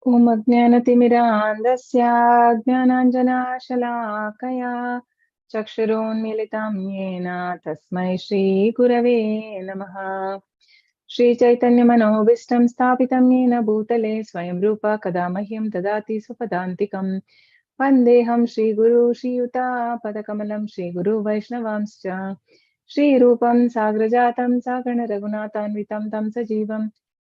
Om Ajnanatimirandasya Jnananjanashalakaya Chakshuronmilitam Yena Tasmai Shri Gurave Namaha. Shri Chaitanya Manobishtam Sthapitam Yena Bhutale Swayam Rupa Kadamahyam Dadati Supadantikam Vandeham Shri Guru Shri Yuta Padakamalam Shri Guru Vaishnavamscha Shri Rupam Sagrajatam Sagana Raghunathanvitam Tam Sajivam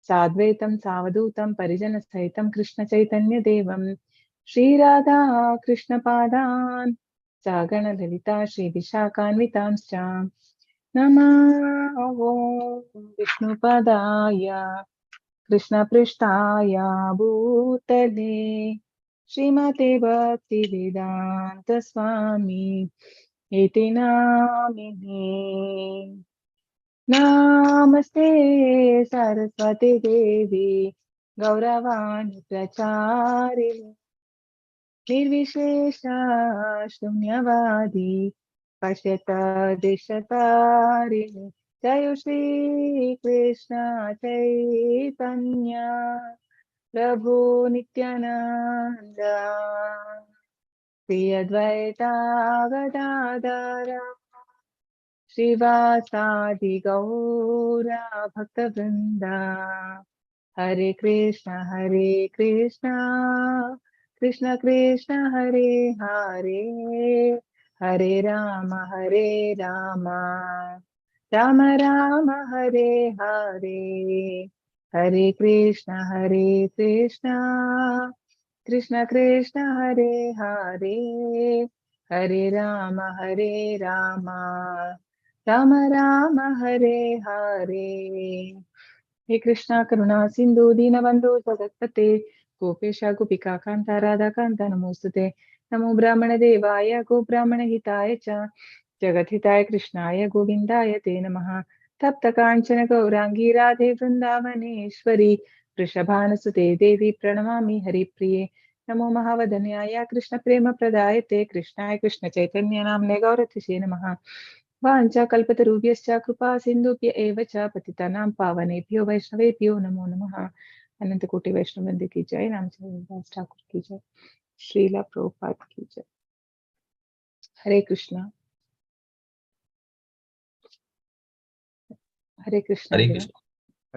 Sadvaitam Savadutam Parijana Sahitam Krishna Chaitanya Devam Shri Radha Krishna Padan Sagana Lalita Shri Vishakhanvitamscha Namo Vishnu Padaya Krishna Prishtaya Bhutale Srimate Bhakti Vedanta Swami Iti Namini Namaste Saraswati Devi Gauravani Pracharini Nirvishesha Shunyavadi Pashyata Deshatarini Jayo Shri Krishna Chaitanya Prabhu Nityananda Shri Advaita Gadadara Srivasadi Gaura Bhakta Vrinda Hare Krishna Krishna Krishna Hare Hare Hare Rama Rama Rama Hare Hare Hare Krishna Krishna Krishna Hare Hare Hare Rama Rama Rama Hare Hare. He Krishna Karuna Sindhu Dinabandhu Jagatpate Gopesha Gopika Kanta Radha Kanta Namostute Namo Brahmana Devaya Go Brahmana Hitaya Cha Jagat Hitaya Krishnaya Govindaya Te Namaha Tapta Kanchana Gaurangi Radhe Vrindavaneshwari Vrishabhanasute Devi Pranamami Hari Priye Namo Mahavadanyaya Krishna Prema Pradayate Krishnaya Krishna Chaitanya Namne Gauratishe Namaha वाञ्छा कल्पतरुभ्यश्च कृपा सिन्धुभ्य एव च पतितानां पावनेभ्यो वैष्णवेभ्यो नमो नमः। अनंत कोटि वैष्णव वृंद की जय। रामचंद्र दास ठाकुर की जय। श्रीला प्रभुपाद की जय। हरे कृष्णा हरे कृष्णा हरे कृष्ण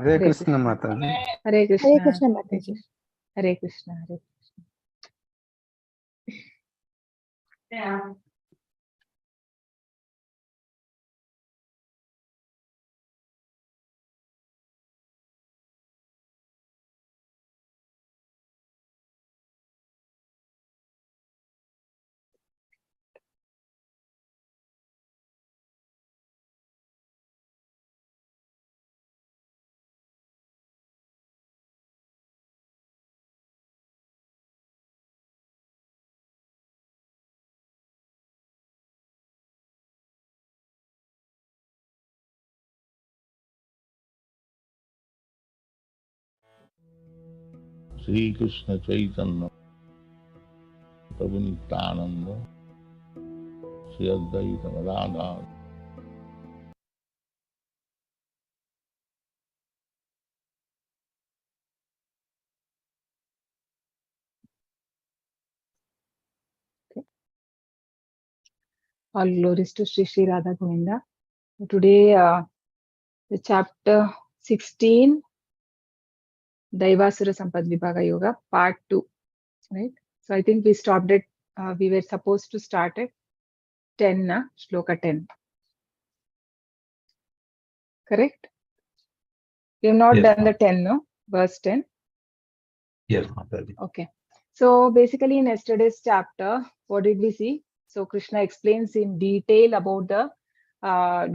हरे कृष्ण माता जी। हरे कृष्णा माता जी। हरे कृष्णा हरे कृष्णा। श्री कृष्ण चैतन्य प्रभु Nityanand Shri Advaita Gadadhar All glories to Sri Sri Radha Govinda. Today, the chapter 16, Daivasura Sampad Vibhaga Yoga, part 2. Right? So I think we stopped at, we were supposed to start at 10, shloka 10. Correct? We have not done the 10, no? Verse 10. Yes, Mataji. Okay. So basically in yesterday's chapter, what did we see? So Krishna explains in detail about the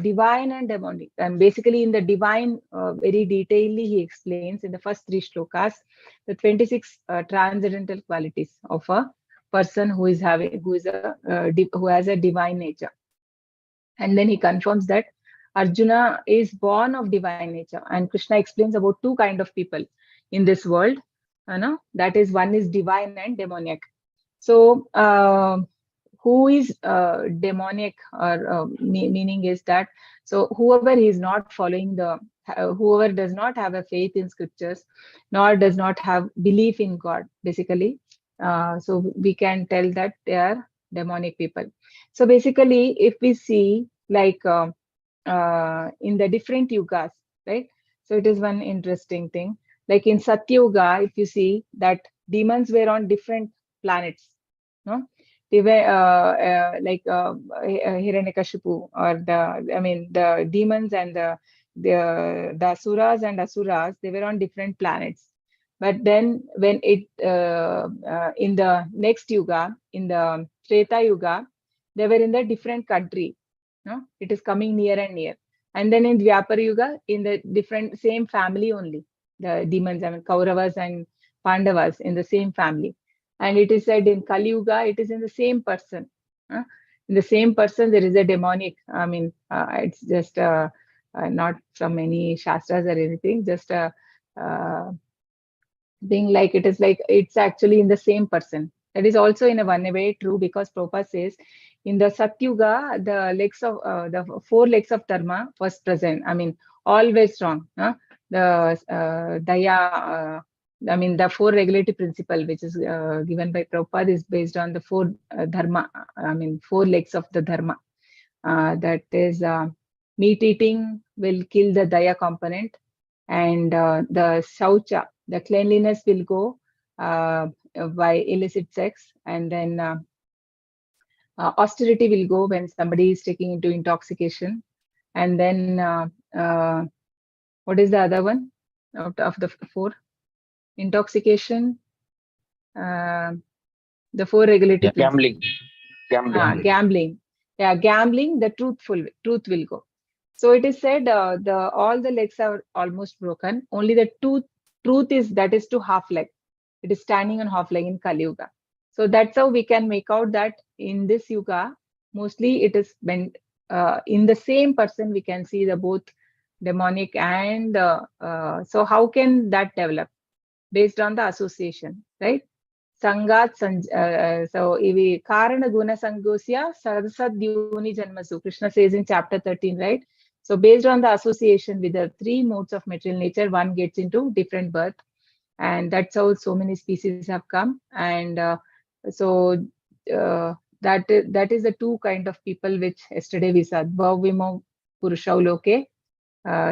divine and demonic. And basically in the divine, very detailedly he explains in the first 3 shlokas, the 26 transcendental qualities of a person who is who has a divine nature. And then he confirms that Arjuna is born of divine nature. And Krishna explains about 2 kind of people in this world. That is, one is divine and demoniac. So who is demoniac, or meaning is that, so whoever is not following the whoever does not have a faith in scriptures, nor does not have belief in God, basically. So we can tell that they are demonic people. So basically, if we see like in the different yugas, right? So it is one interesting thing. Like in Satyuga, if you see that demons were on different planets, no? They were like Hiranyakashipu, or the demons and the asuras and asuras, they were on different planets. But then when it in the next yuga, in the Treta Yuga, they were in the different country. No, it is coming near and near. And then in Dvyapara Yuga, in the different same family only, the demons, Kauravas and Pandavas in the same family. And it is said in Kali Yuga, it is in the same person. In the same person, there is a demonic. It's just not from any shastras or anything, just a thing like it is like it's actually in the same person. That is also in a one way true, because Prabhupada says in the Satyuga, the four legs of dharma was present. Always strong. The Daya, the four regulatory principle which is given by Prabhupada is based on the four dharma. Four legs of the dharma. That is meat eating will kill the Daya component, and the Shaucha, the cleanliness, will go by illicit sex, and then austerity will go when somebody is taking into intoxication, and then what is the other one out of the four? Intoxication, the four regulatory Gambling. Gambling. Yeah, gambling, the truth will go. So it is said all the legs are almost broken. Only the truth is to half leg. It is standing on half leg in Kali Yuga. So that's how we can make out that in this Yuga, mostly it is bent in the same person. We can see the both demonic and so how can that develop? Based on the association, right? Sangat so ivi Karana Guna Sangosya Sadasad Yuni Janmasu. Krishna says in chapter 13, right? So based on the association with the three modes of material nature, one gets into different birth. And that's how so many species have come. And that is the two kind of people which yesterday we saw. Bhavvimo Purushau Loke.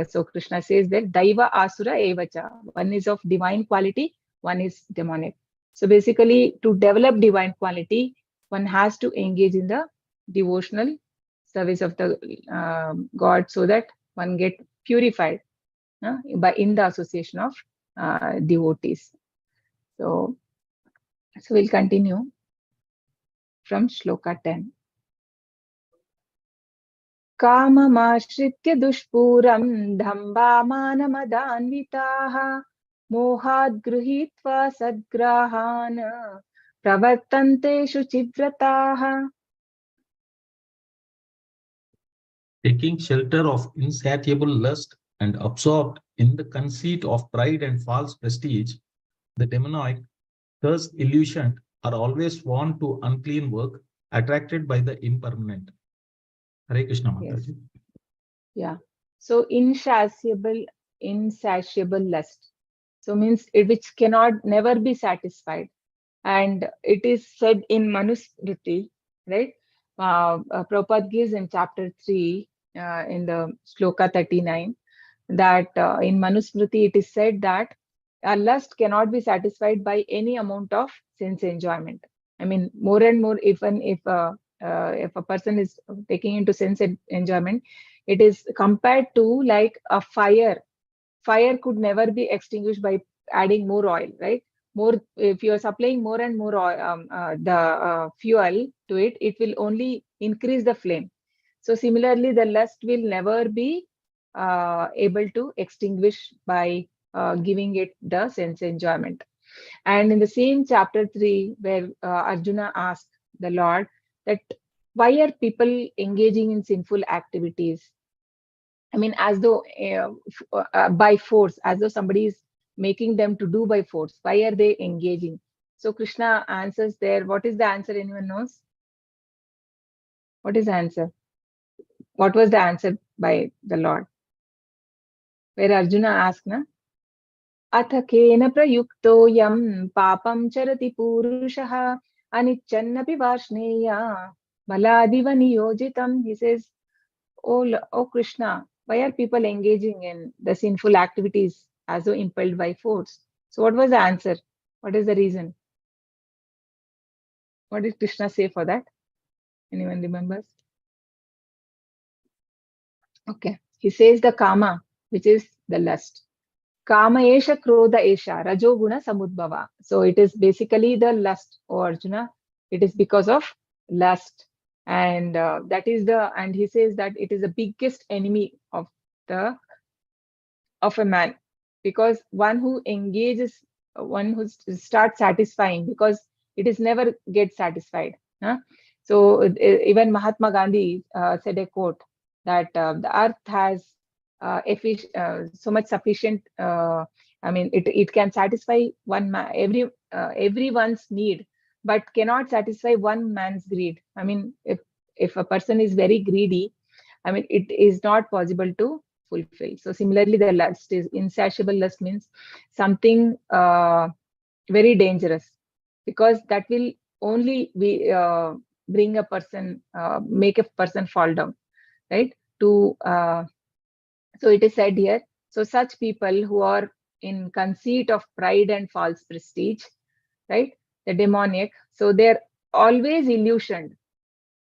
So Krishna says that Daiva Asura Evacha. One is of divine quality, one is demonic. So basically, to develop divine quality, one has to engage in the devotional service of the God, so that one get purified in the association of devotees. So we'll continue from Shloka 10. काममाश्रित्य दुष्पूरं दम्भामानमदान्विताः मोहाद् गृहीत्वा सद्ग्राहान् प्रवर्तन्ते शुचिव्रताः. Taking shelter of insatiable lust and absorbed in the conceit of pride and false prestige, the demonic, thus illusioned, are always drawn to unclean work, attracted by the impermanent. Hare Krishna Mataji. Yes. Yeah. So insatiable lust. So means it which cannot never be satisfied. And it is said in Manusmriti, right? Prabhupada gives in chapter 3 in the Shloka 39 that in Manusmriti it is said that a lust cannot be satisfied by any amount of sense enjoyment. More and more, even if a person is taking into sense enjoyment, it is compared to like a fire. Fire could never be extinguished by adding more oil, right? More, if you are supplying more and more oil, the fuel to it, it will only increase the flame. So similarly, the lust will never be able to extinguish by giving it the sense enjoyment. And in the same chapter 3, where Arjuna asked the Lord that why are people engaging in sinful activities? As though by force, as though somebody is making them to do by force. Why are they engaging? So Krishna answers there. What is the answer? Anyone knows? What is the answer? What was the answer by the Lord? where Arjuna asked, na, Atha kena prayukto yam papam charati purushaha anichannapi varshneya maladiva niyojitam. He says, oh Krishna, why are people engaging in the sinful activities as though impelled by force? So what was the answer? What is the reason? What did Krishna say for that? Anyone remembers? Okay. He says the kama, which is the lust. Kama esha krodha esha rajoguna samudbhava. So it is basically the lust, oh Arjuna. It is because of lust. And and he says that it is the biggest enemy of a man, because one who engages, one who starts satisfying, because it is never get satisfied. Huh? So even Mahatma Gandhi said a quote that the earth has so much sufficient. It can satisfy everyone's need, but cannot satisfy one man's greed. If a person is very greedy, it is not possible to fulfill. So similarly, the lust is insatiable lust, means something very dangerous, because that will only bring a person, make a person fall down, right? So it is said here, so such people who are in conceit of pride and false prestige, right? The demoniac, so they're always illusioned.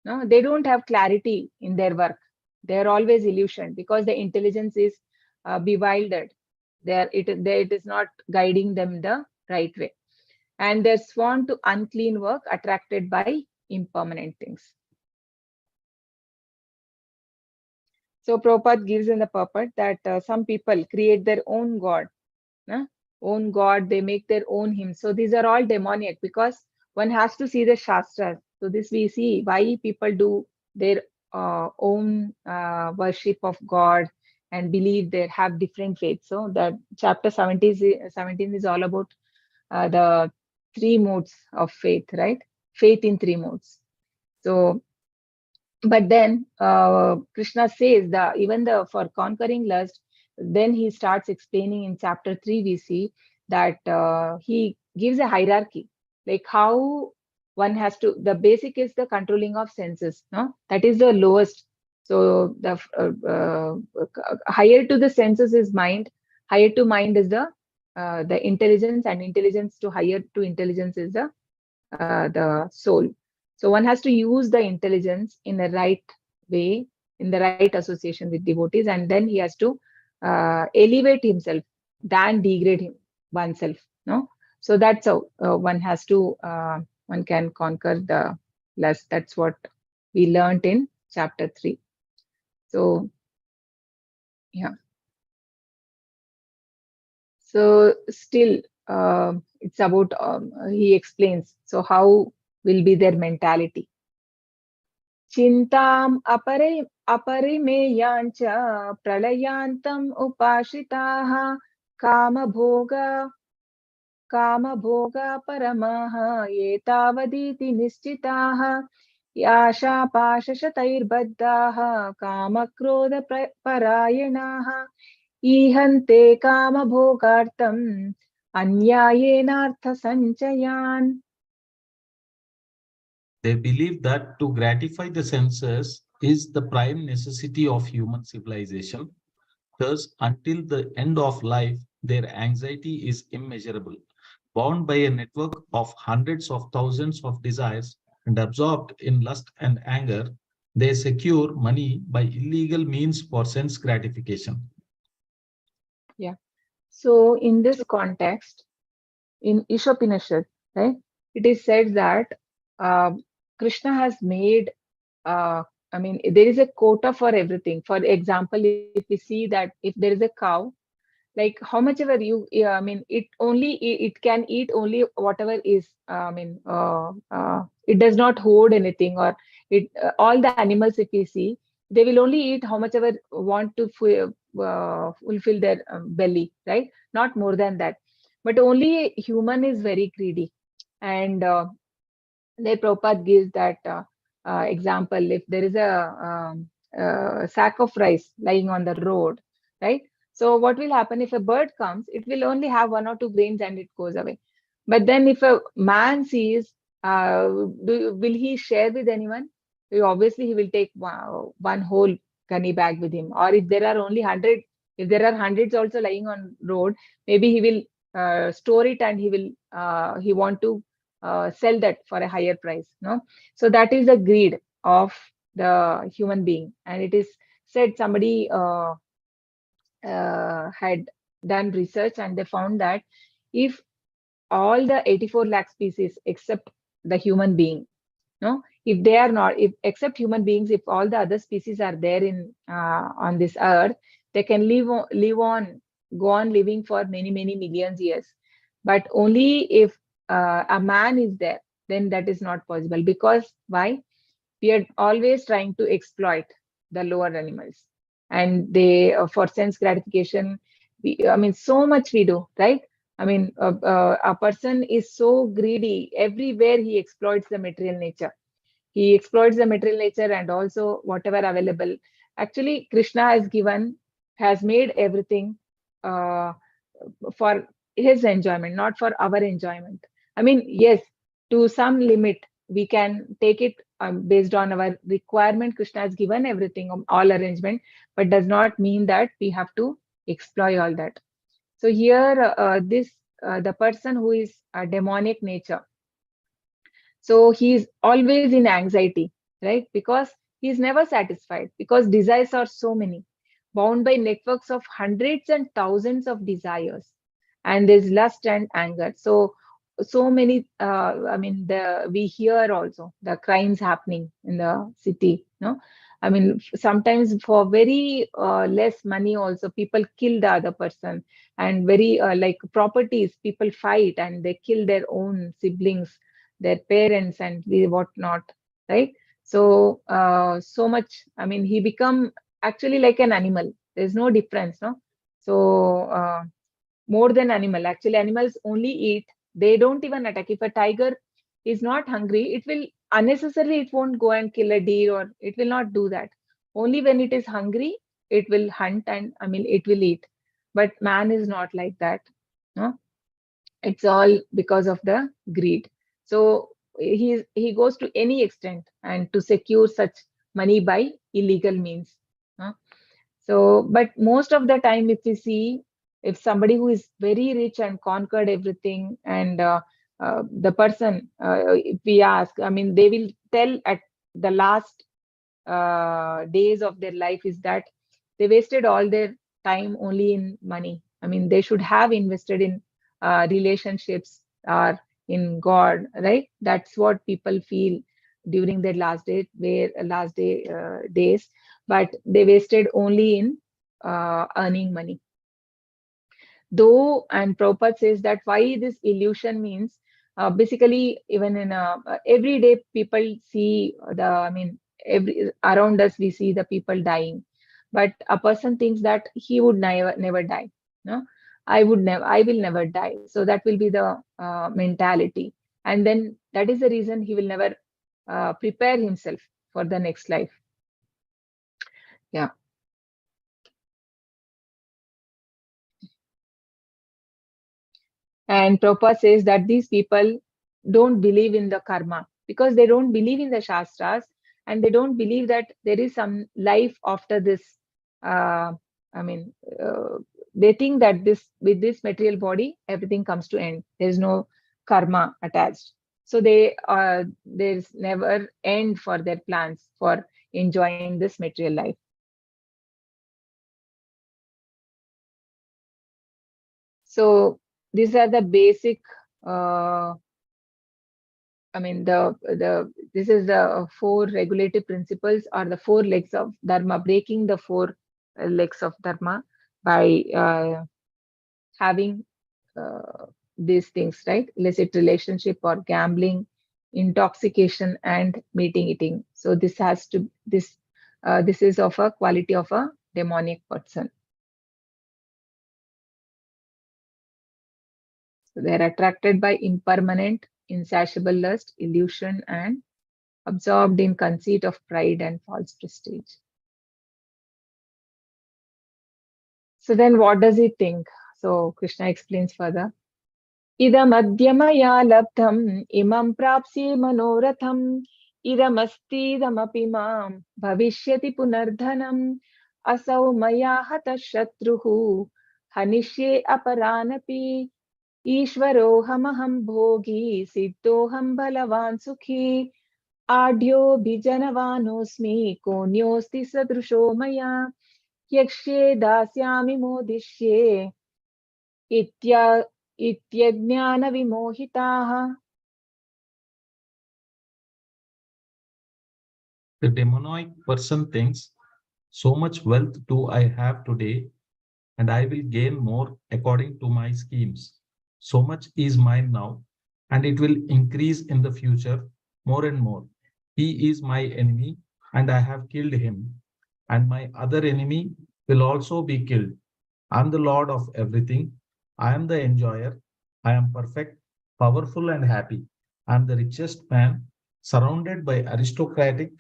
No, they don't have clarity in their work. They're always illusioned because the intelligence is bewildered. It is not guiding them the right way. And they're sworn to unclean work, attracted by impermanent things. So Prabhupada gives in the purport that some people create their own god. Own god, they make their own hymns. So these are all demoniac, because one has to see the Shastras. So this we see why people do their own worship of God and believe they have different faiths. So that chapter 17 is all about the three modes of faith, right? Faith in three modes. So, but then Krishna says that for conquering lust, then he starts explaining in chapter 3, we see that he gives a hierarchy, like how one has to, the basic is the controlling of senses, no? That is the lowest. So the higher to the senses is mind, higher to mind is the intelligence, and intelligence to higher to intelligence is the soul. So one has to use the intelligence in the right way, in the right association with devotees, and then he has to elevate himself than degrade oneself. No, so that's how one can conquer the lust. That's what we learned in chapter 3. So yeah. So still, it's about he explains. So how will be their mentality? Chintam अपरिमेयाञ्च प्रलयान्तम् उपाश्रिताः कामभोगा परमाः ये तावदीति निश्चिताः याशापाशशतैर्बद्धाः कामक्रोधपरायणाः ईहन्ते कामभोगार्थम् अन्यायेनार्थसञ्चयान्. They believe that to gratify the senses is the prime necessity of human civilization. Thus, until the end of life, their anxiety is immeasurable. Bound by a network of hundreds of thousands of desires and absorbed in lust and anger, they secure money by illegal means for sense gratification. Yeah. So in this context, in Ishopanishad, right, it is said that Krishna has made, there is a quota for everything. For example, if we see that if there is a cow, like how much ever it can eat only whatever is, it does not hoard anything, or all the animals, if we see, they will only eat how much ever want to fulfill their belly, right? Not more than that. But only human is very greedy. And the Prabhupada gives that example. If there is a sack of rice lying on the road, right? So what will happen if a bird comes? It will only have 1 or 2 grains and it goes away. But then if a man sees, will he share with anyone? Obviously, he will take one whole gunny bag with him. Or if there are only 100, if there are hundreds also lying on road, maybe he will store it and he want to sell that for a higher price. No, so that is the greed of the human being, and it is said somebody had done research and they found that if all the 84 lakh species except the human being, no, if they are not, if except human beings, if all the other species are there in on this earth, they can go on living for many millions years. But only if a man is there, then that is not possible. Because why? We are always trying to exploit the lower animals, and they for sense gratification, I mean, so much we do, right? I mean, a person is so greedy. Everywhere he exploits the material nature. He exploits the material nature and also whatever available. Actually, Krishna has made everything uh, for his enjoyment, not for our enjoyment. I mean, yes, to some limit, we can take it based on our requirement. Krishna has given everything, all arrangement, but does not mean that we have to exploit all that. So here, the person who is a demonic nature, so he's always in anxiety, right? Because he's never satisfied, because desires are so many, bound by networks of hundreds and thousands of desires. And there's lust and anger. So many, I mean, we hear also the crimes happening in the city, no? I mean, sometimes for very less money also, people kill the other person. And very like properties, people fight and they kill their own siblings, their parents, and whatnot, right? So so much, I mean, he become actually like an animal. There's no difference, no? So more than animal, actually animals only eat, they don't even attack. If a tiger is not hungry, it will unnecessarily, it won't go and kill a deer, or it will not do that. Only when it is hungry, it will hunt, and I mean, it will eat. But man is not like that, no? It's all because of the greed. So he goes to any extent and to secure such money by illegal means, huh? So but most of the time, if we see, if somebody who is very rich and conquered everything, and the person, if we ask, I mean, they will tell at the last days of their life is that they wasted all their time only in money. I mean, they should have invested in relationships or in God, right? That's what people feel during their days, but they wasted only in earning money. Though, and Prabhupada says that why this illusion means, basically, even in everyday people see I mean, around us we see the people dying, but a person thinks that he would never die. No, I will never die. So that will be the mentality, and then that is the reason he will never prepare himself for the next life. Yeah. And Prabhupada says that these people don't believe in the karma because they don't believe in the Shastras, and they don't believe that there is some life after this. I mean, they think that with this material body, everything comes to end. There's no karma attached. So there's never end for their plans for enjoying this material life. So these are the basic I mean, this is the 4 regulative principles, or the 4 legs of dharma, breaking the 4 legs of dharma by having these things, right? Illicit relationship or gambling, intoxication, and meeting eating. So this is of a quality of a demonic person. So they are attracted by impermanent, insatiable lust, illusion, and absorbed in conceit of pride and false prestige. So then what does he think? So Krishna explains further. Idam adhyamaya labdham imam prapsi manoratham idamasti damapi mam bhavishyati punardhanam asau maya hata shatruhu hanishye aparanapi ishvarohamaham bhogi siddhoham balavan sukhi आढ्यो बिजनवानोऽस्मि कोऽन्योऽस्ति सदृशो मया यक्ष्ये दास्यामि मोदिष्ये इत्यज्ञानविमोहिताः. The demonic person thinks, so much wealth do I have today, and I will gain more according to my schemes. So much is mine now, and it will increase in the future more and more. He is my enemy, and I have killed him, and my other enemy will also be killed. I am the Lord of everything. I am the enjoyer. I am perfect, powerful, and happy. I am the richest man, surrounded by aristocratic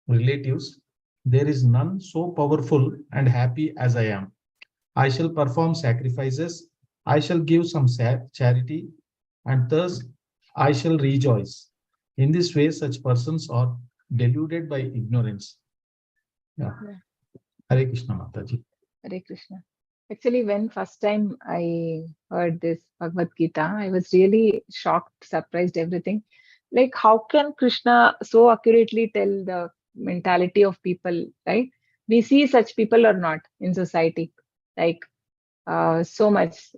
relatives. There is none so powerful and happy as I am. I shall perform sacrifices. I shall give some charity, and thus I shall rejoice. In this way, such persons are deluded by ignorance. Yeah. Hare Krishna Mataji. Hare Krishna. Actually, when first time I heard this Bhagavad Gita, I was really shocked, surprised, everything. Like, how can Krishna so accurately tell the mentality of people, right? We see such people or not in society, like so much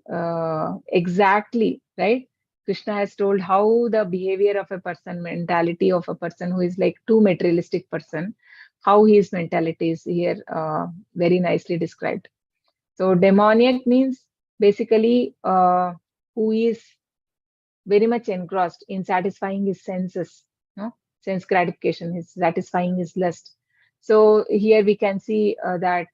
exactly, right? Krishna has told how the behavior of a person, mentality of a person who is like too materialistic person, how his mentality is here very nicely described. So demoniac means basically who is very much engrossed in satisfying his senses, no? Sense gratification, his satisfying his lust. So here we can see that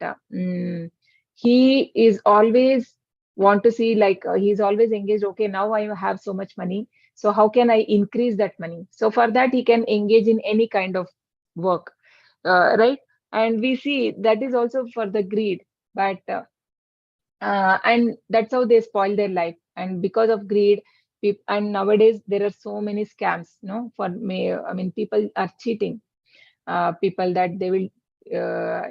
he is always want to see like he's always engaged. Okay, now I have so much money. So how can I increase that money? So for that he can engage in any kind of work, right? And we see that is also for the greed, but and that's how they spoil their life. And because of greed, and nowadays there are so many scams, no? For me, I mean, people are cheating people that they will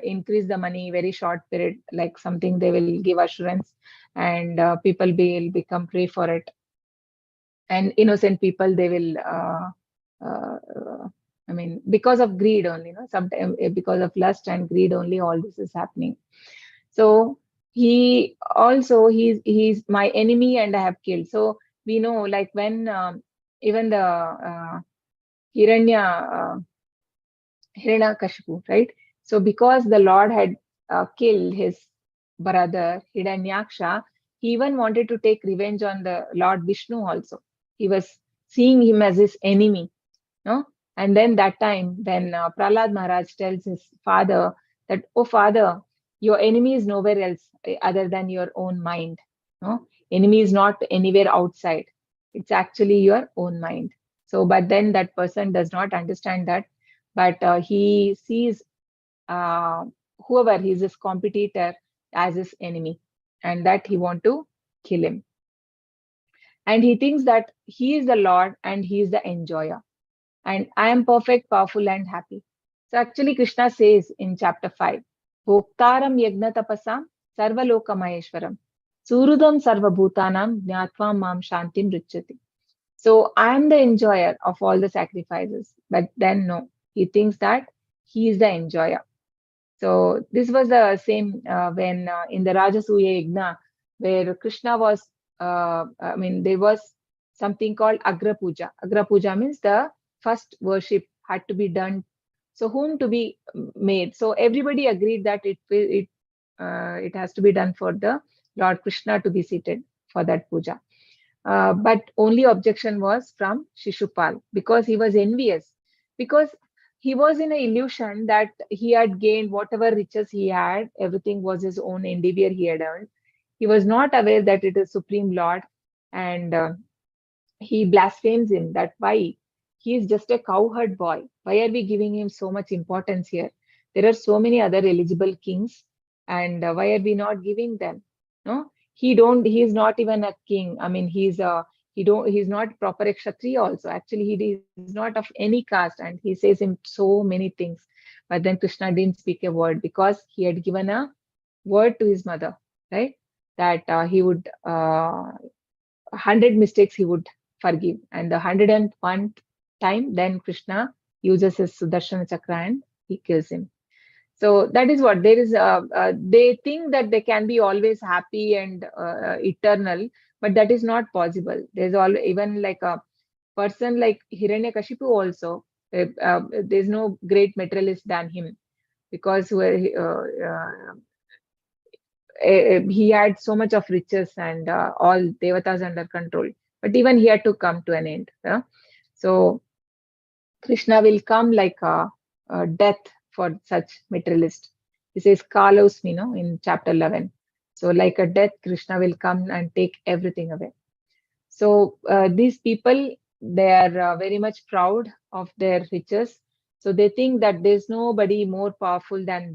increase the money very short period, like something they will give assurance, and people will become prey for it. And innocent people, they will uh, I mean, because of greed only, no? Sometimes because of lust and greed only, all this is happening. So he also, he's my enemy and I have killed. So we know, like when even the Hiranya Hiranyakashipu, right? So because the Lord had killed his brother Hiranyaksha, he even wanted to take revenge on the Lord Vishnu also. He was seeing him as his enemy, no? And then that time, then Prahlad Maharaj tells his father that, oh father, your enemy is nowhere else other than your own mind. No? Enemy is not anywhere outside. It's actually your own mind. So, but then that person does not understand that, but he sees uh, whoever he's his competitor as his enemy, and that he want to kill him. And he thinks that he is the Lord and he is the enjoyer, and I am perfect, powerful, and happy. So actually, Krishna says in chapter 5, Bhoktaram yagna tapasam sarvaloka maheshwaram surudam sarvabhutanam jnatva mam shantim richati. So I am the enjoyer of all the sacrifices, but then no, he thinks that he is the enjoyer. So this was the same when in the Rajasuya Yagna, where Krishna was, I mean, there was something called Agra Puja. Agra Puja means the first worship had to be done. So whom to be made? So everybody agreed that it has to be done for the Lord Krishna to be seated for that puja. But only objection was from Shishupal because he was envious. Because he was in an illusion that he had gained whatever riches he had, everything was his own endeavor he had earned. He was not aware that it is Supreme Lord, and he blasphemes him that why he is just a cowherd boy. Why are we giving him so much importance here? There are so many other eligible kings. and why are we not giving them? No, he's not even a king. I mean, he's not proper kshatriya also. Actually, he is not of any caste, and he says him so many things. But then Krishna didn't speak a word because he had given a word to his mother, right? That he would 100 mistakes he would forgive, and the 101th time, then Krishna uses his Sudarshana chakra and he kills him. So that is what there is. They think that they can be always happy and eternal, but that is not possible. There's all even like a person like Hiranyakashipu also. There's no great materialist than him because he had so much of riches and all devatas under control. But even he had to come to an end. So Krishna will come like a death for such materialist. He says Kalosmi, no, in chapter 11. So like a death, Krishna will come and take everything away. So these people, they are very much proud of their riches. So they think that there's nobody more powerful than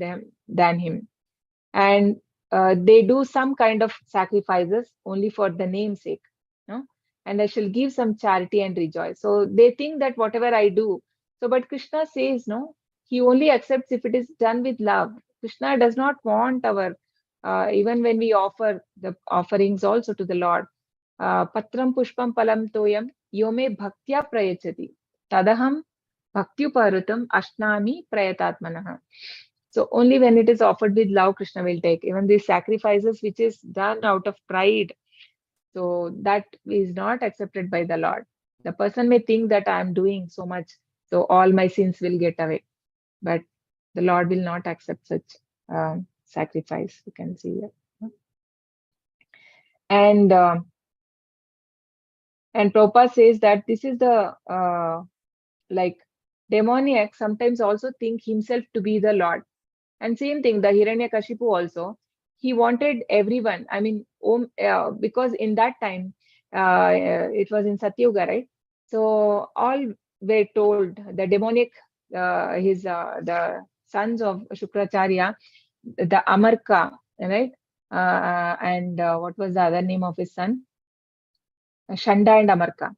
him. And they do some kind of sacrifices only for the namesake, no? And I shall give some charity and rejoice. So they think that whatever I do. So, but Krishna says, no, he only accepts if it is done with love. Krishna does not want our, even when we offer the offerings also to the Lord. Patram pushpam palam toyam yome bhaktya prayachati tadaham bhaktyuparutam ashnami prayatatmanaha. So only when it is offered with love, Krishna will take. Even these sacrifices, which is done out of pride, so that is not accepted by the Lord. The person may think that I am doing so much, so all my sins will get away. But the Lord will not accept such sacrifice. You can see that. And Prabhupada says that this is the like demoniac sometimes also think himself to be the Lord. And same thing, the Hiranyakashipu also, he wanted everyone. I mean, because in that time, it was in Satyuga, right? So all were told, the demonic, the sons of Shukracharya, the Amarka, right? And what was the other name of his son? Shanda and Amarka.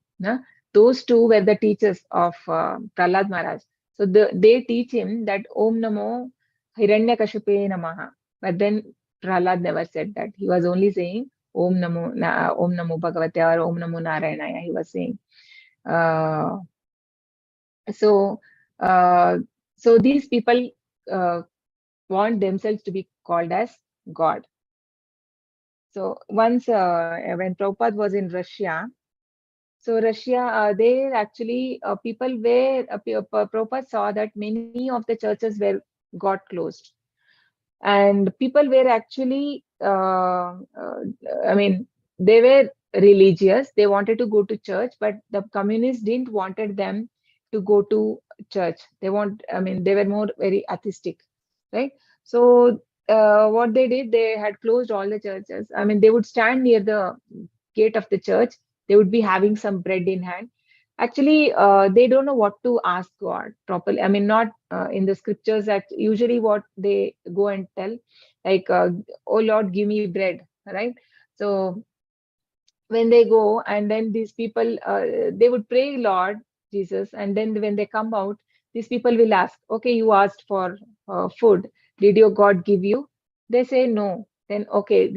Those two were the teachers of Prahlad Maharaj. So they teach him that Om Namo Hiranyakashipe Namaha. But then Prahlad never said that. He was only saying Om Namo Bhagavate or Om Namo Narayanaya. He was saying. So these people want themselves to be called as God. So once when Prabhupada was in Russia, so Russia, there actually people were, Prabhupada saw that many of the churches were got closed. And people were actually, I mean, they were religious. They wanted to go to church, but the communists didn't wanted them to go to church. They were more very atheistic, right? So what they did, they had closed all the churches. I mean, they would stand near the gate of the church. They would be having some bread in hand. Actually, they don't know what to ask God properly. I mean, not in the scriptures that usually what they go and tell, like, oh Lord, give me bread, right? So when they go and then these people, they would pray, Lord Jesus, and then when they come out, these people will ask, okay, you asked for food. Did your God give you? They say no. Then, okay,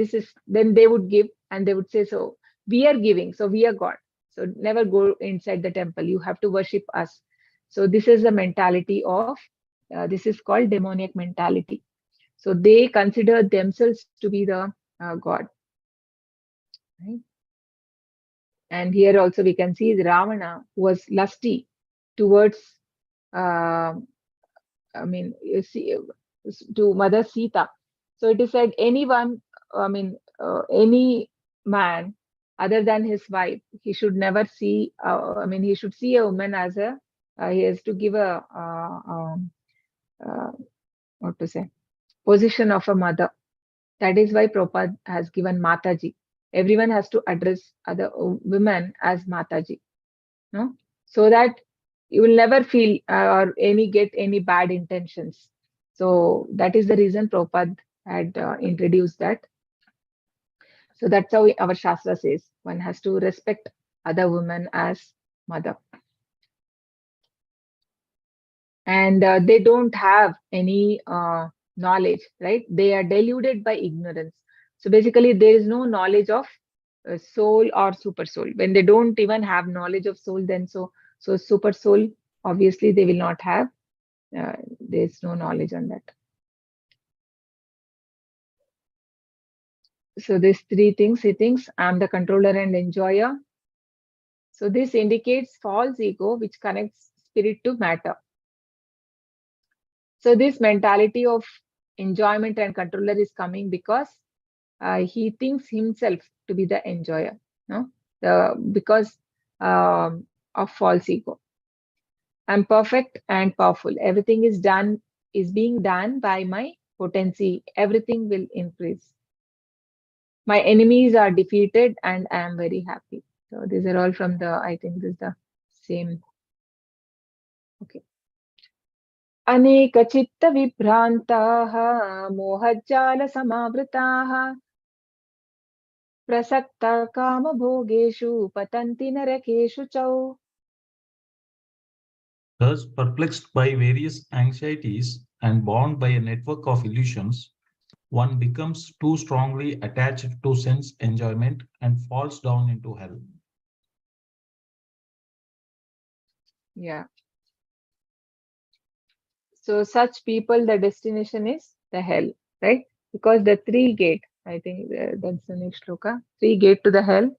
then they would give and they would say, so we are giving, so we are God. So never go inside the temple. You have to worship us. So this is the mentality of, this is called demoniac mentality. So they consider themselves to be the God. Right? And here also we can see Ravana was lusty towards, I mean, you see, to Mother Sita. So it is said anyone, I mean, any man other than his wife, he should never see, I mean, he should see a woman as a, he has to give a, what to say, position of a mother. That is why Prabhupada has given Mataji. Everyone has to address other women as Mataji, no? So that you will never feel or get any bad intentions. So that is the reason Prabhupada had introduced that. So that's how our Shastra says one has to respect other women as mother. And they don't have any knowledge, right? They are deluded by ignorance. So basically, there is no knowledge of soul or super soul. When they don't even have knowledge of soul, then so super soul, obviously they will not have. There's no knowledge on that. So these three things, he thinks, I'm the controller and enjoyer. So this indicates false ego, which connects spirit to matter. So this mentality of enjoyment and controller is coming because he thinks himself to be the enjoyer, no? Because of false ego. I'm perfect and powerful. Everything is being done by my potency. Everything will increase. My enemies are defeated and I am very happy. So these are all from the, I think this is the same. Okay. अनेकचित्त विभ्रान्ताः मोहज्जाल समावृताः प्रसक्ता कामभोगेषु पतन्ति नरकेषु च. Thus, perplexed by various anxieties and bound by a network of illusions, one becomes too strongly attached to sense enjoyment and falls down into hell. Yeah. So such people, the destination is the hell, right? Because the three gate, I think that's the next shloka. Three gate to the hell: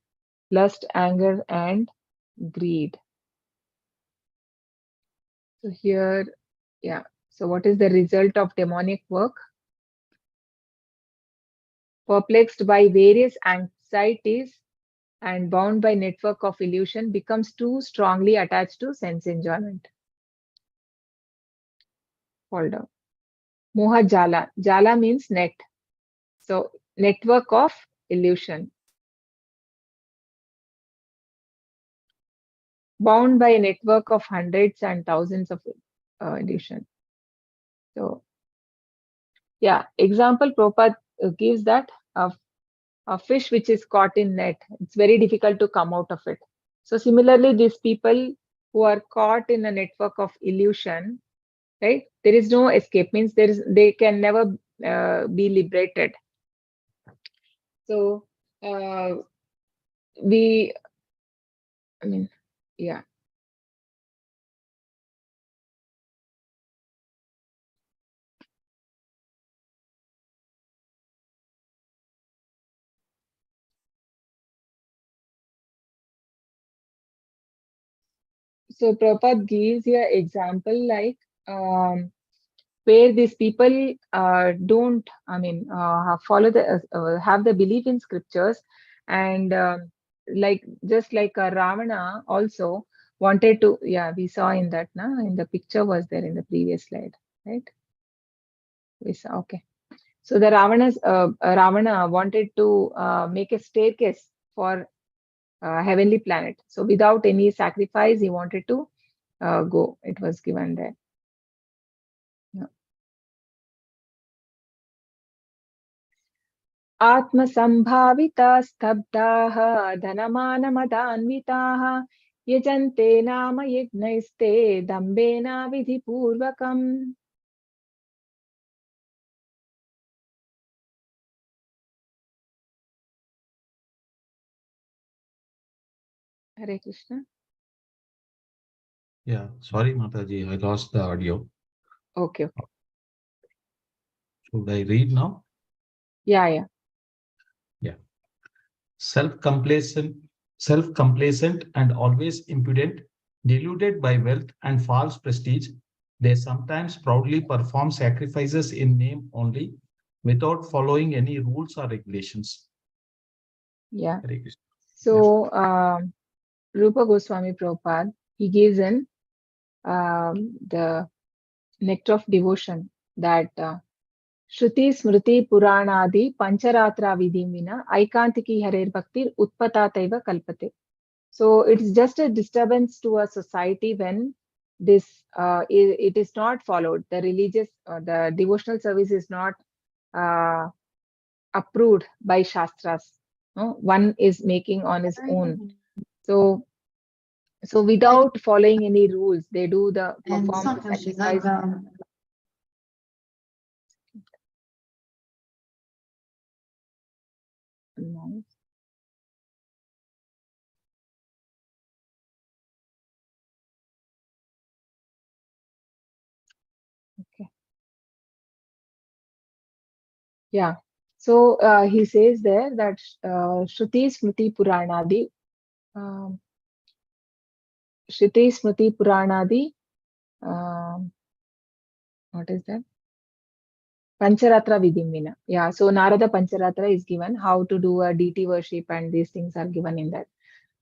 lust, anger, and greed. So here, yeah. So what is the result of demonic work? Perplexed by various anxieties and bound by network of illusion, becomes too strongly attached to sense enjoyment. Fall down. Moha jala. Jala means net. So network of illusion. Bound by a network of hundreds and thousands of illusion. So yeah, example Prabhupada gives that a fish which is caught in net, it's very difficult to come out of it. So similarly, these people who are caught in a network of illusion, right? There is no escape, means they can never be liberated. So yeah. So Prabhupada gives here example like where these people don't, follow have the belief in scriptures, and like just like Ravana also wanted to, yeah, we saw in that, in the picture was there in the previous slide, right? We saw, okay. So the Ravana wanted to make a staircase for heavenly planet. So without any sacrifice, he wanted to go. It was given there. Yeah. आत्मसम्भाविता स्तब्धाः धनमानमदान्विताः यजन्ते नाम यज्ञैस्ते दम्भेन विधिपूर्वकम्. Hare Krishna. Yeah, sorry, Mataji, I lost the audio. Okay. Should I read now? Yeah. Self-complacent and always impudent, deluded by wealth and false prestige, they sometimes proudly perform sacrifices in name only, without following any rules or regulations. Yeah. So Rupa Goswami Prabhupada, he gives in the nectar of devotion that Shruti Smriti Puranadi Pancharatra Vidhimina Aikantiki Harer Bhaktir Utpatataiva Kalpate. So it's just a disturbance to a society when this it is not followed. The religious, the devotional service is not approved by Shastras. No? One is making on his own. So without following any rules, they do the perform the sacrifice. No. Okay. Yeah. So he says there that Shruti Smriti Puranadi, um, Shruti Smriti Puranadi, what is that? Pancharatra Vidimvina. Yeah. So Narada Pancharatra is given how to do a deity worship, and these things are given in that.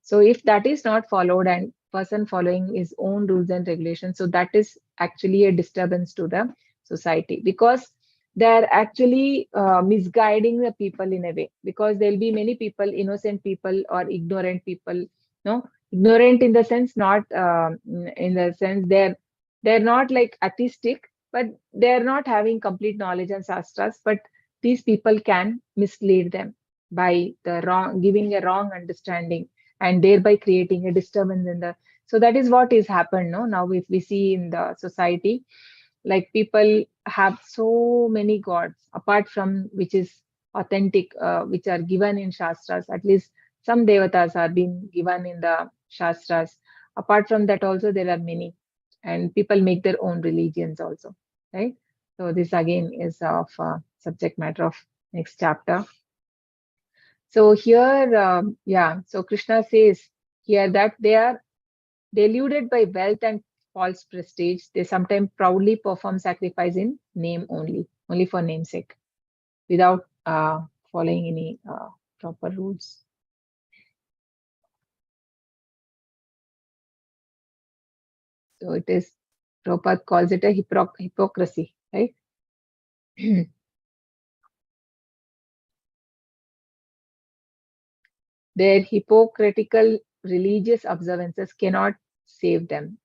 So if that is not followed and person following his own rules and regulations, so that is actually a disturbance to the society, because they are actually misguiding the people in a way, because there will be many people, innocent people or ignorant people. No, ignorant in the sense, not in the sense they're not like atheistic, but they're not having complete knowledge and shastras, but these people can mislead them by the wrong, giving a wrong understanding, and thereby creating a disturbance in the. So that is what is happened. No, now if we see in the society, like people have so many gods apart from which is authentic, which are given in Shastras. At least some devatas are being given in the Shastras. Apart from that, also there are many, and people make their own religions also, right? So this again is of subject matter of next chapter. So here, so Krishna says here that they are deluded by wealth and false prestige. They sometimes proudly perform sacrifice in name only for namesake, without following any proper rules. So it is, Prabhupada calls it a hypocrisy, right? Their hypocritical religious observances cannot save them.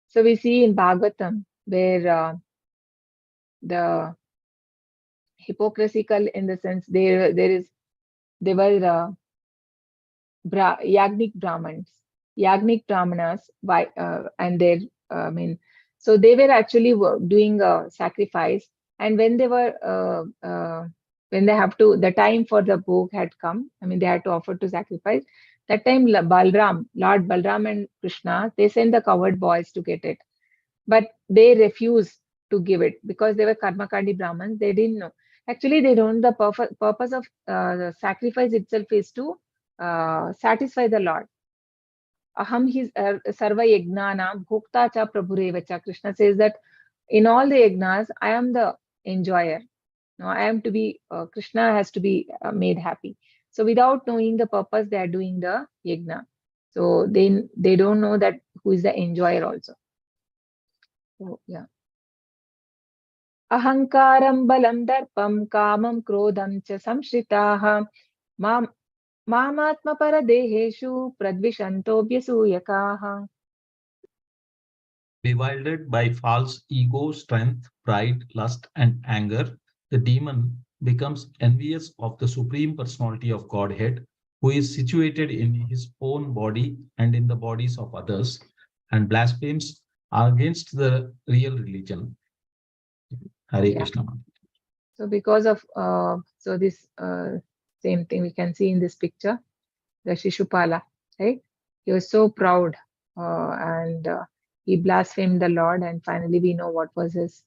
So we see in Bhagavatam where the hypocritical in the sense there were Yagnik Brahmanas, and their so they were actually doing a sacrifice, and when they were when they have to, the time for the bhog had come. I mean, they had to offer to sacrifice. That time, Lord Balram and Krishna, they sent the coward boys to get it, but they refused to give it because they were Karmakandi Brahmins. They didn't know. Actually, they don't. The purpose of the sacrifice itself is to satisfy the Lord. Aham his sarva yagnanam bhokta cha prabhurevacha. Krishna says that in all the yagnas, I am the enjoyer. No, I am to be, Krishna has to be made happy. So without knowing the purpose, they are doing the yagna. So they don't know that who is the enjoyer also. So yeah. Ahankaram balam darpam kamam krodam cha samshritaha mamatma paradeheshu pradvishantobhyasuyakaha. Bewildered by false ego, strength, pride, lust, and anger, the demon becomes envious of the Supreme Personality of Godhead, who is situated in his own body and in the bodies of others, and blasphemes against the real religion. Hare Krishna. So because of so this same thing we can see in this picture, the Shishupala, right? He was so proud and he blasphemed the Lord, and finally we know what was his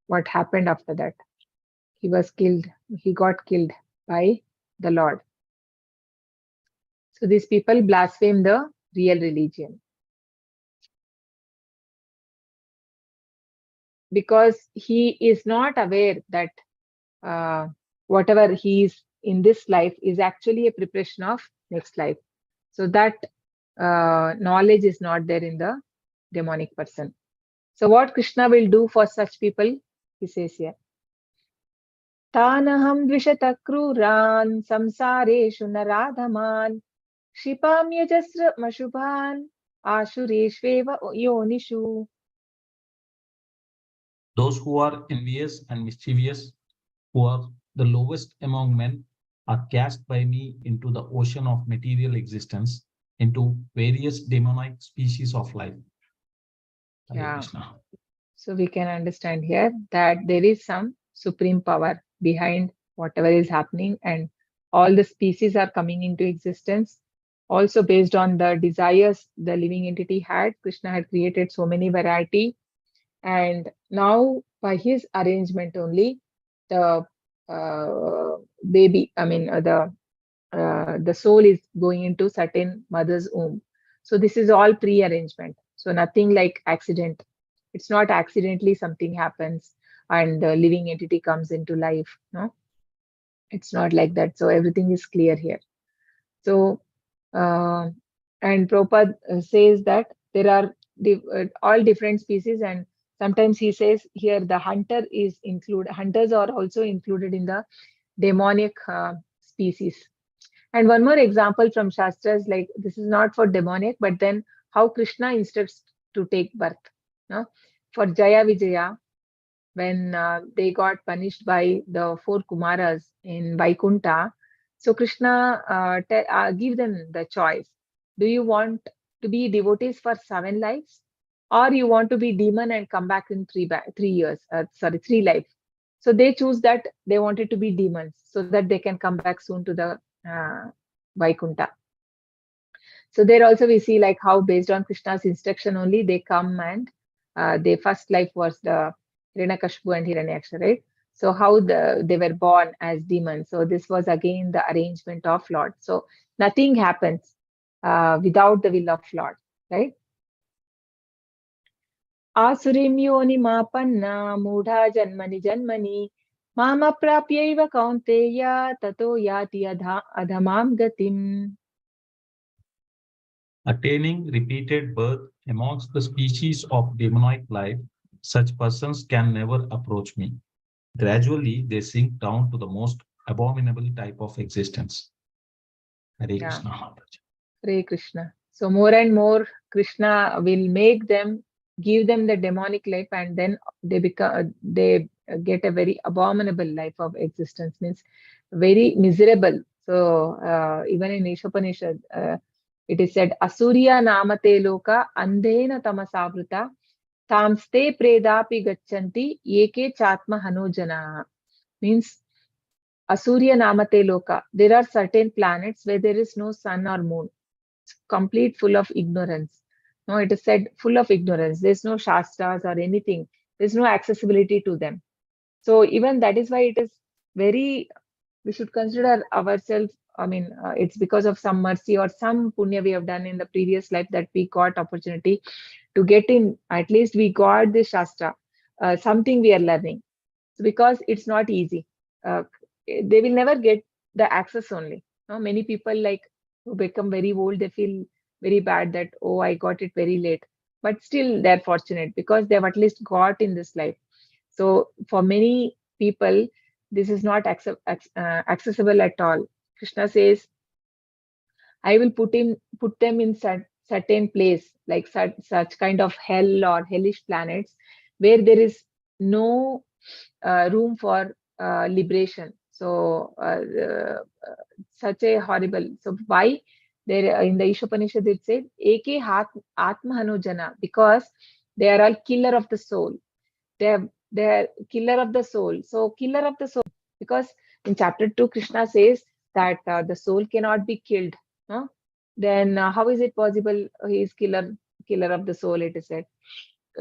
what happened after that. He was killed. He got killed by the Lord. So these people blaspheme the real religion because he is not aware that whatever he is in this life is actually a preparation of next life. So that knowledge is not there in the demonic person. So what Krishna will do for such people, he says here. Tanaham dvishata kruran samsareshu naradhaman Shipamyajasra Mashubhan Ashureshveva Yonishu. Those who are envious and mischievous, who are the lowest among men, are cast by me into the ocean of material existence, into various demonic species of life. Hare Yeah. Krishna. So we can understand here that there is some supreme power behind whatever is happening, and all the species are coming into existence. Also, based on the desires the living entity had, Krishna had created so many variety, and now by his arrangement only, the baby, I mean, the soul is going into certain mother's womb. So this is all pre-arrangement. So nothing like accident. It's not accidentally something happens and the living entity comes into life. No, it's not like that. So everything is clear here. So uh, and Prabhupada says that there are all different species, and sometimes he says here the hunter is included. Hunters are also included in the demonic species. And one more example from Shastras, like this is not for demonic, but then how Krishna instructs to take birth. No? For Jaya Vijaya, when they got punished by the four Kumaras in Vaikunta, so Krishna give them the choice. Do you want to be devotees for 7 lives, or you want to be demon and come back in 3 years? 3 lives. So they choose that they wanted to be demons so that they can come back soon to the Vaikunta. So there also we see like how based on Krishna's instruction only they come, and their first life was the Hiranyakashipu and Hiranyaksha, right? So how they were born as demons. So this was again the arrangement of Lord. So nothing happens without the will of Lord, right? Asurim yoni mapanna mudha janmani janmani mama prapyaiva kaunteya tato yati adhamam gatim. Attaining repeated birth amongst the species of demonic life, such persons can never approach me. Gradually, they sink down to the most abominable type of existence. Hare Yeah. Krishna. Hare Krishna. So more and more Krishna will make them, give them the demonic life, and then they get a very abominable life of existence, means very miserable. So even in Ishopanishad, it is said, Asurya namate loka andhena tamasavruta tamste predapi gachanti eke chatma hanojana. Means Asurya namate loka. There are certain planets where there is no sun or moon, complete full of ignorance. No, it is said full of ignorance. There's no shastras or anything. There's no accessibility to them. So even that is why it is very, we should consider ourselves. I mean, it's because of some mercy or some punya we have done in the previous life that we got opportunity to get in. At least we got this shastra, something we are learning. So because it's not easy, they will never get the access only. No, many people like who become very old, they feel very bad that, oh, I got it very late. But still they're fortunate because they've at least got in this life. So for many people, this is not accessible at all. Krishna says, I will put them in certain place, like such kind of hell or hellish planets, where there is no room for liberation. So such a horrible. So why there in the Ishopanishad it said Eke Atmahanojana, because they are all killer of the soul. They are killer of the soul. So killer of the soul, because in chapter 2 Krishna says that the soul cannot be killed. No? Then how is it possible he is killer of the soul? It is said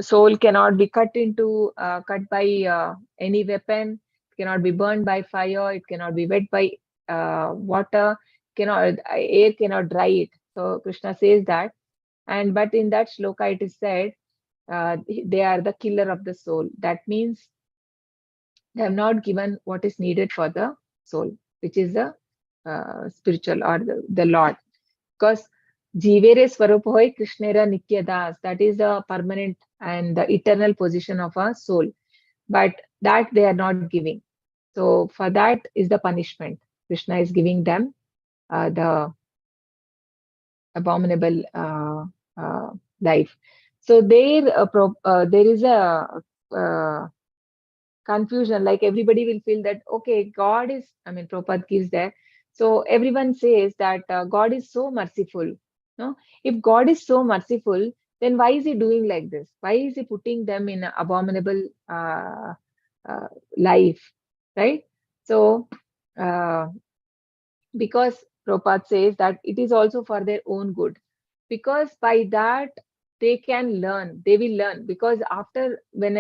soul cannot be cut by any weapon, it cannot be burned by fire, it cannot be wet by water, cannot air cannot dry it. So Krishna says that, and but in that shloka it is said they are the killer of the soul. That means they have not given what is needed for the soul, which is the spiritual or the Lord. Because Jivere Swarupohoi Krishnera Nityadas, that is the permanent and the eternal position of a soul. But that they are not giving. So for that is the punishment. Krishna is giving them the abominable life. So there is a confusion, like everybody will feel that, okay, God is, I mean, Prabhupada gives there. So everyone says that God is so merciful. No, if God is so merciful, then why is he doing like this? Why is he putting them in an abominable uh, life, right? So, because Prabhupada says that it is also for their own good, because by that they can learn, they will learn. Because after, when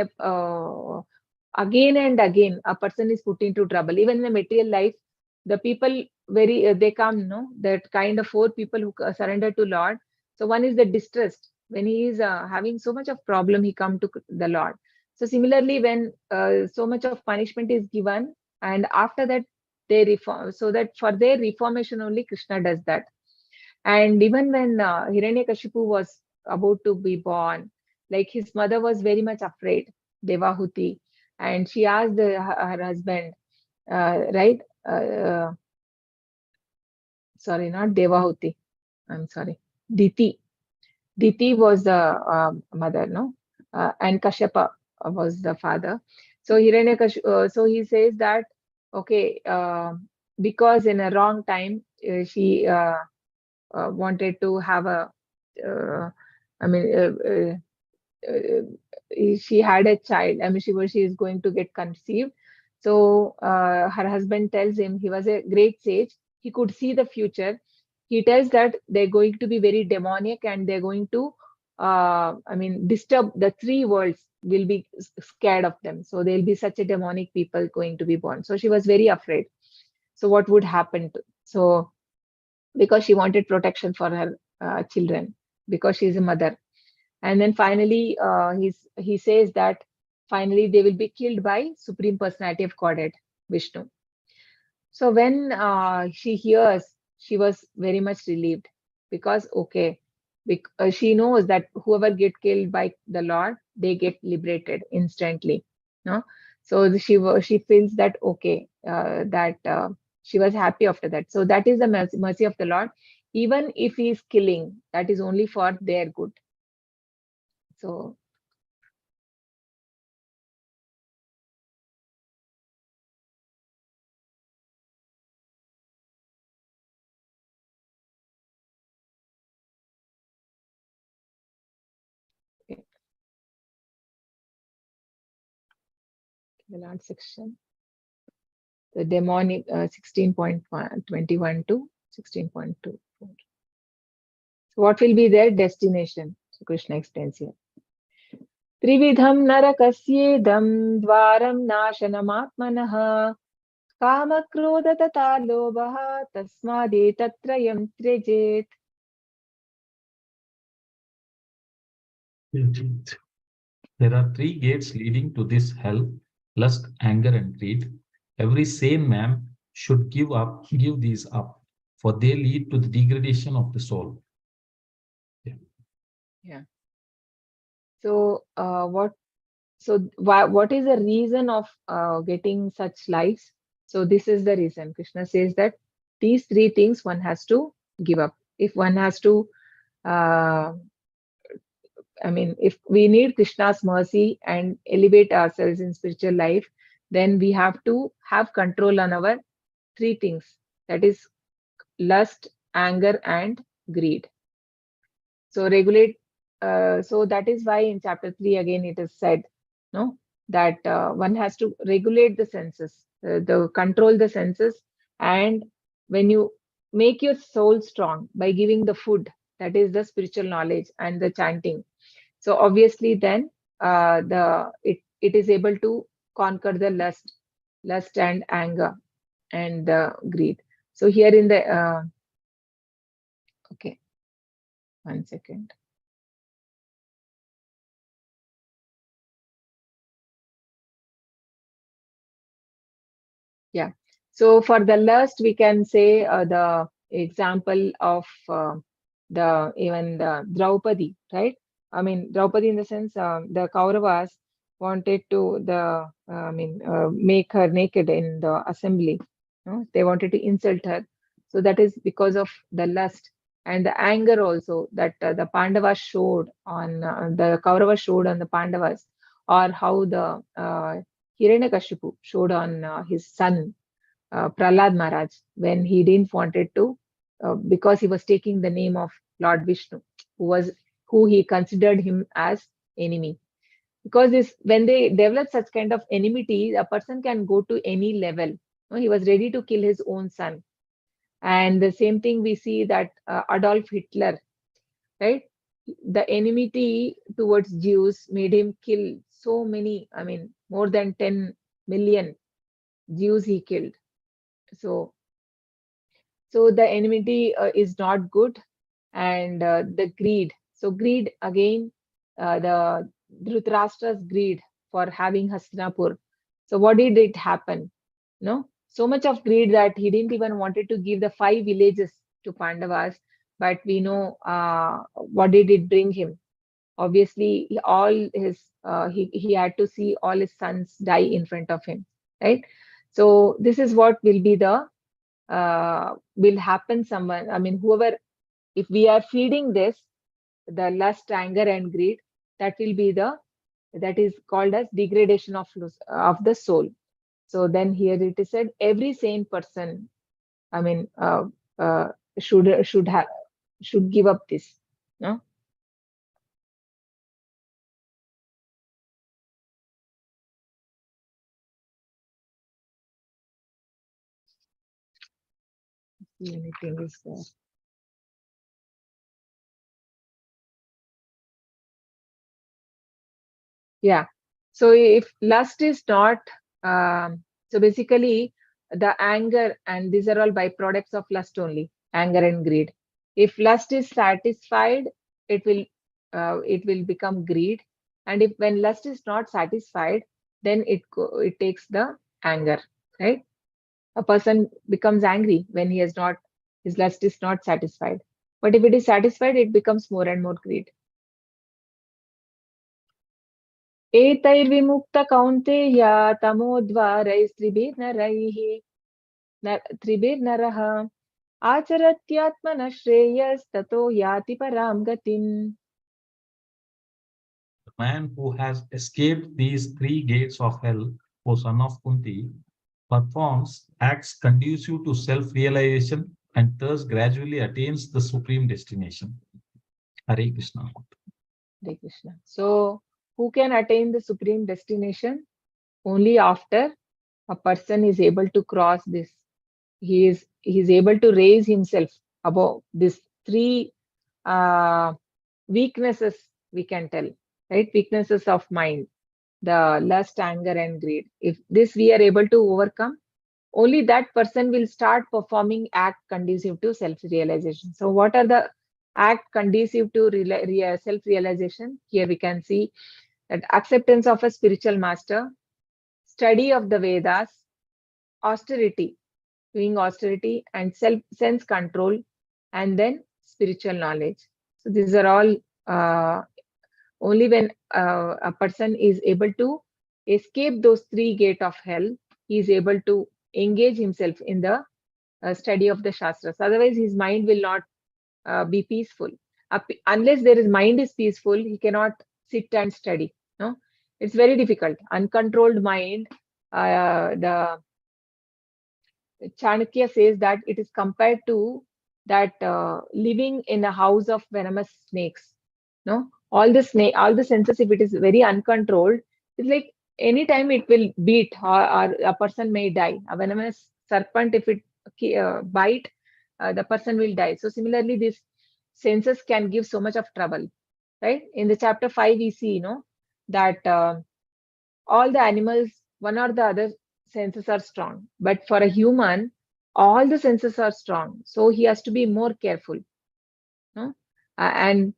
again and again a person is put into trouble, even in the material life, the people very they come, no, that kind of 4 people who surrender to Lord. So one is the distressed, when he is having so much of problem, he come to the Lord. So similarly, when so much of punishment is given, and after that they reform, so that for their reformation only Krishna does that. And even when Hiranyakashipu was about to be born, like his mother was very much afraid, Devahuti, and she asked her husband, right? Sorry, not Devahuti. I'm sorry, Diti. Diti was the mother, no, and Kashyapa was the father. So so he says that, okay, because in a wrong time she wanted to have a, uh, I mean, she had a child. I mean, she is going to get conceived. So her husband tells him, he was a great sage. He could see the future. He tells that they're going to be very demonic, and they're going to, I mean, disturb the 3 worlds. Will be scared of them. So there'll be such a demonic people going to be born. So she was very afraid. So what would happen to? So because she wanted protection for her children, because she's a mother. And then finally, he says that finally they will be killed by Supreme Personality of Godhead, Vishnu. So when she hears, she was very much relieved, because, okay, she knows that whoever get killed by the Lord, they get liberated instantly. No, so she feels that, okay, that she was happy after that. So that is the mercy of the Lord. Even if he is killing, that is only for their good. So okay, the last section, the demonic 16.21 to 16.24. So what will be their destination? So Krishna explains here. Trividham narakasyedam dvaram nashanamaatmanah kamakrodha tata lobah tasmadetatrayam trejet. There are 3 gates leading to this hell: lust, anger, and greed. Every sane man should give these up, for they lead to the degradation of the soul. Yeah. So what is the reason of getting such lives? So this is the reason. Krishna says that these 3 things one has to give up. If one has to, I mean, if we need Krishna's mercy and elevate ourselves in spiritual life, then we have to have control on our 3 things. That is lust, anger, and greed. So regulate. So that is why in chapter 3 again it is said, no, that one has to regulate the senses, the control the senses, and when you make your soul strong by giving the food, that is the spiritual knowledge and the chanting. So obviously then it is able to conquer the lust and anger and greed. So here in the okay, 1 second. Yeah. So for the lust, we can say the example of the Draupadi, right? I mean, Draupadi in the sense the Kauravas wanted to make her naked in the assembly. No? They wanted to insult her. So that is because of the lust and the anger also that the Pandavas showed on the Kauravas showed on the Pandavas, or how the Hiranyakashipu showed on his son Prahlad Maharaj when he didn't wanted to, because he was taking the name of Lord Vishnu, who he considered him as enemy. Because this, when they develop such kind of enmity, a person can go to any level. He was ready to kill his own son. And the same thing we see that Adolf Hitler, right? The enmity towards Jews made him kill so many, I mean, more than 10 million Jews he killed. So the enmity is not good, and the greed. So greed again, the Dhritarashtra's greed for having Hastinapur. So what did it happen? No, so much of greed that he didn't even wanted to give the 5 villages to Pandavas. But we know what did it bring him? Obviously, all his he had to see all his sons die in front of him, right? So this is what will be the will happen. Someone, I mean, whoever, if we are feeding this, the lust, anger, and greed, that will be that is called as degradation of the soul. So then here it is said, every sane person, I mean, uh, should give up this. No? Anything is there. Yeah. So if lust is not, so basically the anger, and these are all byproducts of lust only, anger and greed. If lust is satisfied, it will become greed, and if when lust is not satisfied, then it takes the anger, right? A person becomes angry when his lust is not satisfied. But if it is satisfied, it becomes more and more greed. एतैर्विमुक्त कौन्तेय तमोद्वारैस्त्रिभिर्नरैः त्रिभिर्नरः आचरत्यात्मनः श्रेयस्ततो याति परां गतिम्. The man who has escaped these 3 gates of hell, O son of Kunti, performs acts conducive to self-realization and thus gradually attains the supreme destination. Hare Krishna. Hare Krishna. So, who can attain the supreme destination? Only after a person is able to cross this. He is able to raise himself above these 3 weaknesses, we can tell, right? Weaknesses of mind, the lust, anger, and greed. If this we are able to overcome, only that person will start performing act conducive to self-realization. So what are the act conducive to self-realization? Here we can see that acceptance of a spiritual master, study of the Vedas, austerity, doing austerity, and sense control, and then spiritual knowledge. So these are all only when a person is able to escape those 3 gates of hell, he is able to engage himself in the study of the Shastras. Otherwise, his mind will not be peaceful. Unless mind is peaceful, he cannot sit and study. No, it's very difficult. Uncontrolled mind. The Chanakya says that it is compared to that living in a house of venomous snakes. No, all the senses, if it is very uncontrolled, it's like anytime it will beat, or a person may die. A venomous serpent, if it bite, the person will die. So similarly, these senses can give so much of trouble, right? In the chapter 5, we see, that all the animals, one or the other senses are strong, but for a human, all the senses are strong. So he has to be more careful. No? And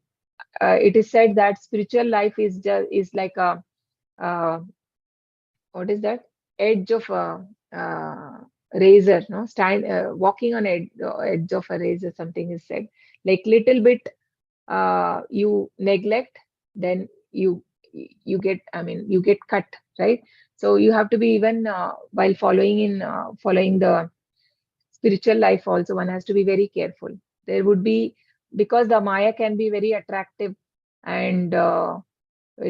it is said that spiritual life is like a what is that, edge of a razor, no, walking on edge of a razor, something is said, like little bit you neglect, then you get, I mean, you get cut, right? So you have to be, even while following the spiritual life also, one has to be very careful. There would be, because the Maya can be very attractive, and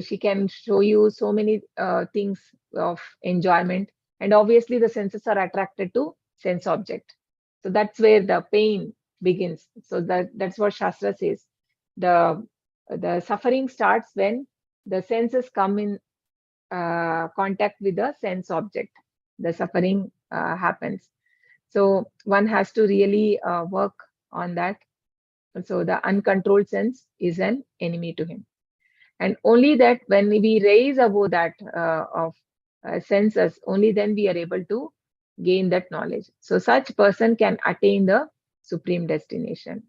She can show you so many things of enjoyment, and obviously the senses are attracted to sense object. So that's where the pain begins. So that's what Shastra says. The suffering starts when the senses come in contact with the sense object. The suffering happens. So one has to really work on that. So the uncontrolled sense is an enemy to him. And only that when we raise above that of senses, only then we are able to gain that knowledge. So such person can attain the supreme destination.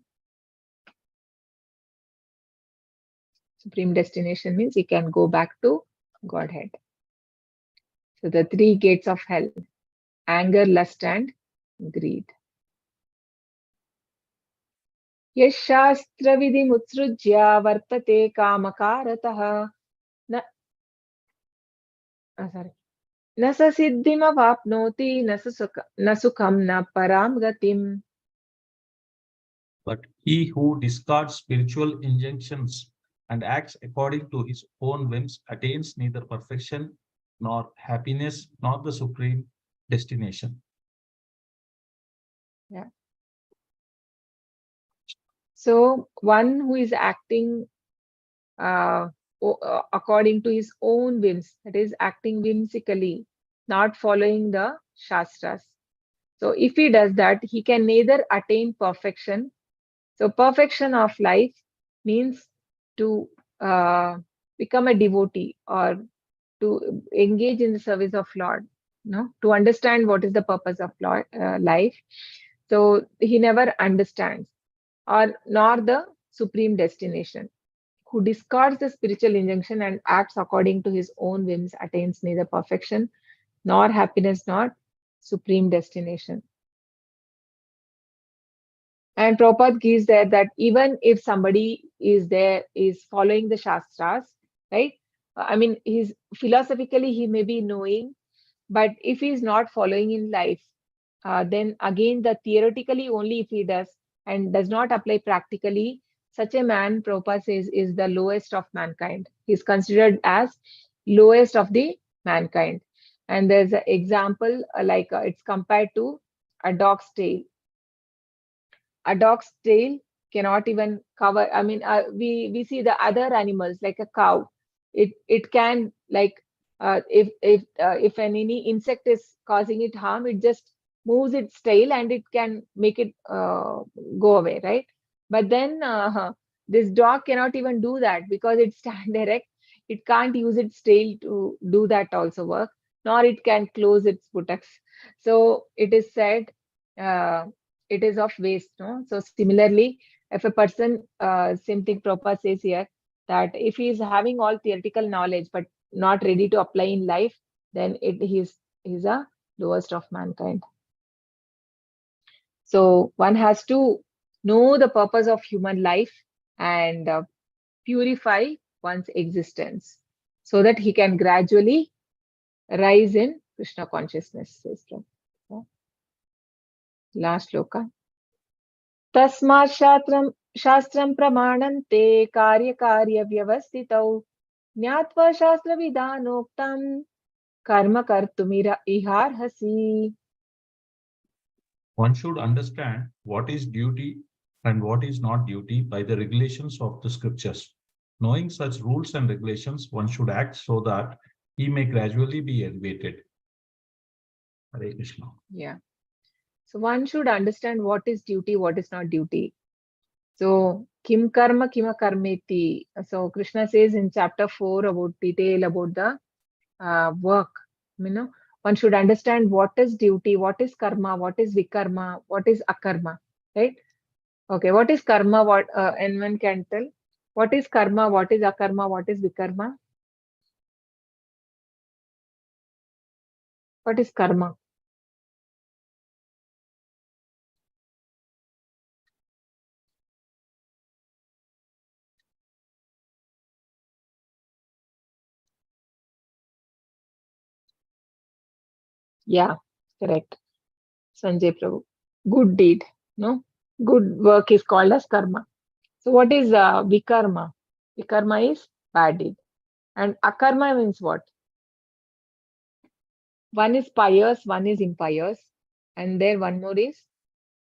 Supreme destination means he can go back to Godhead. So the three gates of hell: anger, lust, and greed. यशास्त्रविधिमुत्सृज्य वर्तते कामकारतः न sorry न स सिद्धिमवाप्नोति न सुखं न परां गतिम्. But he who discards spiritual injunctions and acts according to his own whims attains neither perfection nor happiness nor the supreme destination. Yeah. So one who is acting according to his own whims, that is acting whimsically, not following the Shastras. So if he does that, he can neither attain perfection. So perfection of life means to become a devotee or to engage in the service of Lord, to understand what is the purpose of life. So he never understands, or nor the supreme destination. Who discards the spiritual injunction and acts according to his own whims attains neither perfection nor happiness nor supreme destination. And Prabhupada gives there that even if somebody is following the Shastras, right? I mean, he's philosophically, he may be knowing, but if he's not following in life, then again, the theoretically only if he does and does not apply practically, such a man, Prabhupada says, is the lowest of mankind. He's considered as lowest of the mankind. And there's an example it's compared to a dog's tail. A dog's tail cannot even cover. I mean, we see the other animals like a cow. It can if any insect is causing it harm, it just moves its tail and it can make it go away, right? But then this dog cannot even do that because it stands erect. It can't use its tail to do that also work, nor it can close its buttocks. So it is said it is of waste. No? So similarly, if a person, same thing Prabhupada says here, that if he is having all theoretical knowledge but not ready to apply in life, then he's a lowest of mankind. So one has to know the purpose of human life and purify one's existence so that he can gradually rise in Krishna consciousness system. Last shloka. Tasmat shastram pramanante karya vyavastitau Nyatva shastra vidanoktam karma kartumira iharhasi. One should understand what is duty and what is not duty by the regulations of the scriptures. Knowing such rules and regulations, one should act so that he may gradually be elevated. Hare Krishna. Yeah. So one should understand what is duty, what is not duty. So kim karma kima karmeti. So Krishna says in chapter 4 about detail about the work. One should understand what is duty, what is karma, what is vikarma, what is akarma, right? Okay, what is karma? What anyone can tell? What is karma? What is akarma? What is vikarma? What is karma? Yeah, correct. Sanjay Prabhu. Good deed, no? Good work is called as karma. So what is vikarma? Vikarma is bad deed. And akarma means what? One is pious, one is impious, and there one more is,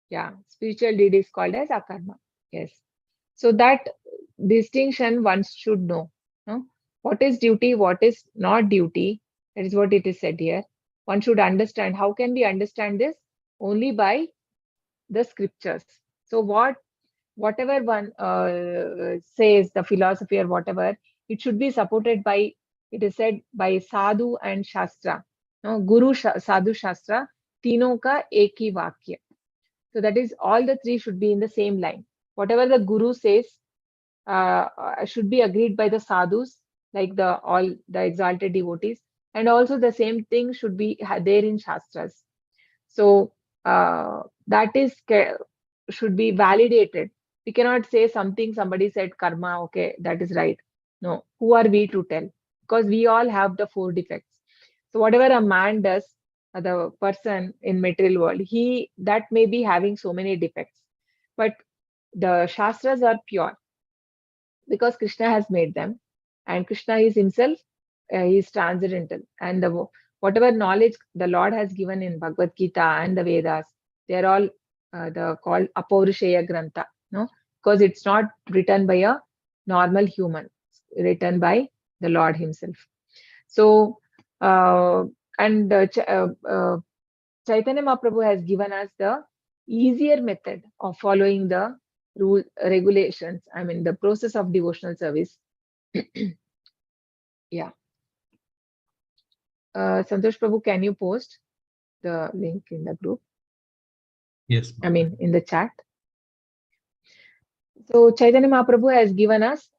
yeah, spiritual deed is called as akarma. Yes. So that distinction one should know. No? What is duty, what is not duty? That is what it is said here. One should understand. How can we understand this? Only by the scriptures. So whatever one says, the philosophy or whatever, it should be supported by, it is said, by sadhu and shastra. No? Sadhu, shastra, तीनों का एक ही वाक्य. So that is, all the three should be in the same line. Whatever the guru says should be agreed by the sadhus, like all the exalted devotees, and also the same thing should be there in shastras. So that is should be validated. We cannot say something somebody said karma, okay, that is right. No, who are we to tell? Because we all have the 4 defects. So whatever a man does, the person in material world, that may be having so many defects, but the shastras are pure because Krishna has made them, and Krishna is himself, he is transcendental, and whatever knowledge the Lord has given in Bhagavad Gita and the Vedas, they are all called Apaurushaya Grantha, no, because it's not written by a normal human, written by the Lord himself. So Chaitanya Mahaprabhu has given us the easier method of following the regulations, I mean the process of devotional service. Yeah. Santosh Prabhu, can you post the link in the group? Yes. I mean, in the chat. So Chaitanya Mahaprabhu has given us,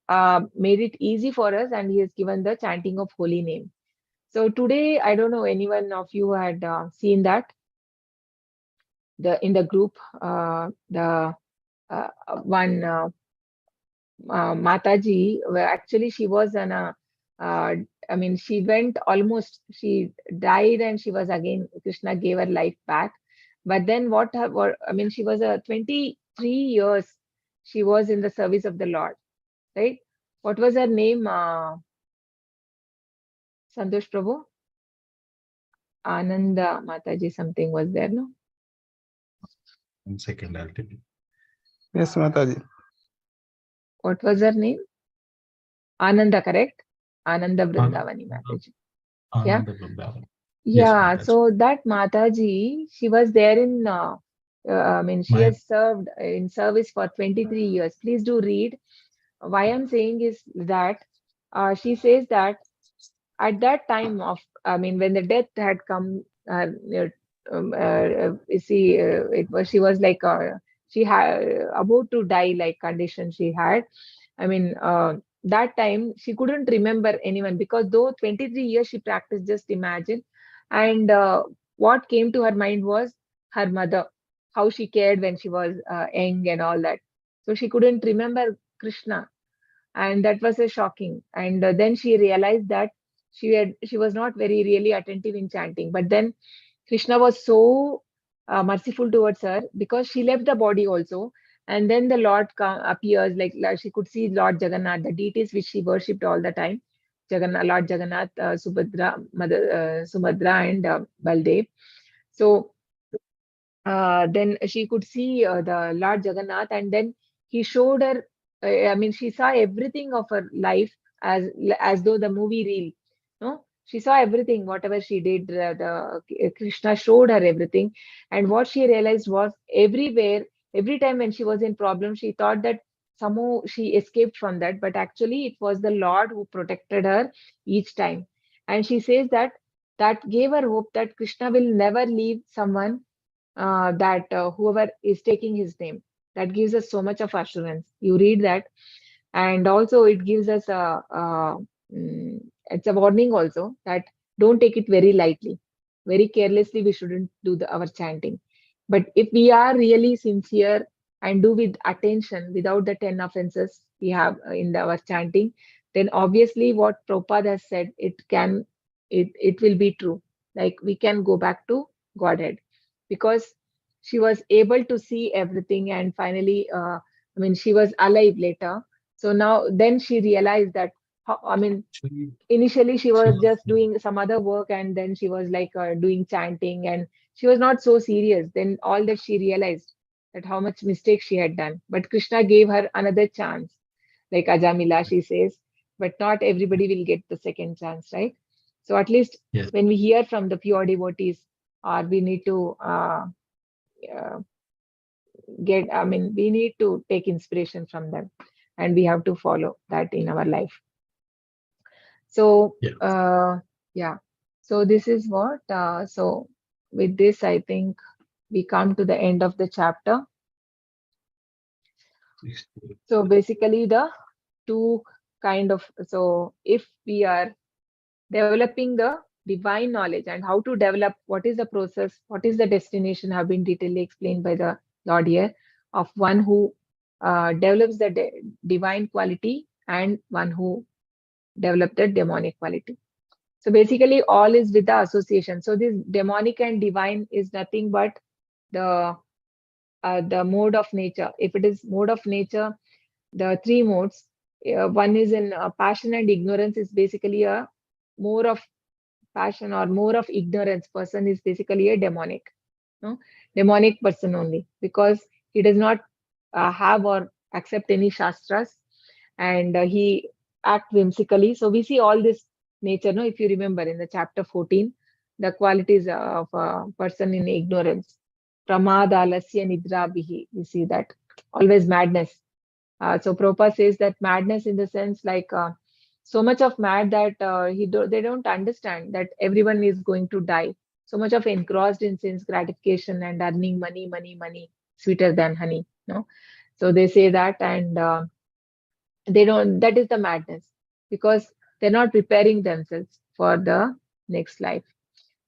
made it easy for us, and he has given the chanting of holy name. So today, I don't know anyone of you had seen that in the group, the one Mataji, actually she was I mean, she went almost, she died and she was again, Krishna gave her life back. But then I mean, she was 23 years, she was in the service of the Lord, right? What was her name, Santosh Prabhu? Ananda Mataji, something was there, no? 1 second, I'll tell you. Yes, Mataji. What was her name? Ananda, correct? Ananda Vrindavani Mataji. Yeah. Ananda Vrindavan. Yeah, Yes, so that Mataji, she was there in, I mean, she has served in service for 23 years. Please do read. Why I'm saying is that she says that at that time of, I mean, when the death had come, she was like, she had about to die like condition she had. I mean, that time she couldn't remember anyone because though 23 years she practiced, just imagine. And what came to her mind was her mother, how she cared when she was young and all that. So she couldn't remember Krishna, and that was a shocking. And then she realized that she was not very really attentive in chanting. But then Krishna was so merciful towards her because she left the body also. And then the Lord appears, like she could see Lord Jagannath, the deities which she worshipped all the time, Lord Jagannath, Subhadra, Sumadra, and Baldev. So then she could see the Lord Jagannath, and then he showed her. I mean, she saw everything of her life as though the movie reel. No, she saw everything, whatever she did. Krishna showed her everything, and what she realized was everywhere, every time when she was in problem, she thought that somehow she escaped from that, but actually it was the Lord who protected her each time. And she says that that gave her hope that Krishna will never leave someone, that whoever is taking his name. That gives us so much of assurance. You read that, and also it gives us it's a warning also that don't take it very lightly, very carelessly. We shouldn't do our chanting. But if we are really sincere and do with attention, without the 10 offenses we have in our chanting, then obviously what Prabhupada has said, it will be true. Like we can go back to Godhead, because she was able to see everything, and finally, I mean, she was alive later. So now, then she realized that I mean, Actually, initially she she was was, just doing some other work, and then she was like doing chanting, and she was not so serious. Then all that she realized that how much mistake she had done. But Krishna gave her another chance, like Ajamila, she says, but not everybody will get the second chance, right? So at least yes, when we hear from the pure devotees, or we need to uh, we need to take inspiration from them, and we have to follow that in our life. So, yes. yeah. So this is what, so with this, I think we come to the end of the chapter. So basically the two so if we are developing the divine knowledge and how to develop, what is the process, what is the destination, have been detailedly explained by the Lord here, of one who develops the divine quality and one who develops the demonic quality. So basically all is with the association. So this demonic and divine is nothing but the mode of nature. If it is mode of nature, the three modes, one is in passion and ignorance, is basically a more of passion or more of ignorance person, is basically a demonic, no? Demonic person only, because he does not have or accept any shastras, and he act whimsically. So we see all this nature, no? If you remember in the chapter 14, the qualities of a person in ignorance, pramada lasya nidra bihi, we see that always madness. So Prabhupada says that madness in the sense like so much of mad that they don't understand that everyone is going to die. So much of engrossed in sense gratification and earning money, money, money, sweeter than honey. No, so they say that, and they don't. That is the madness, because they're not preparing themselves for the next life.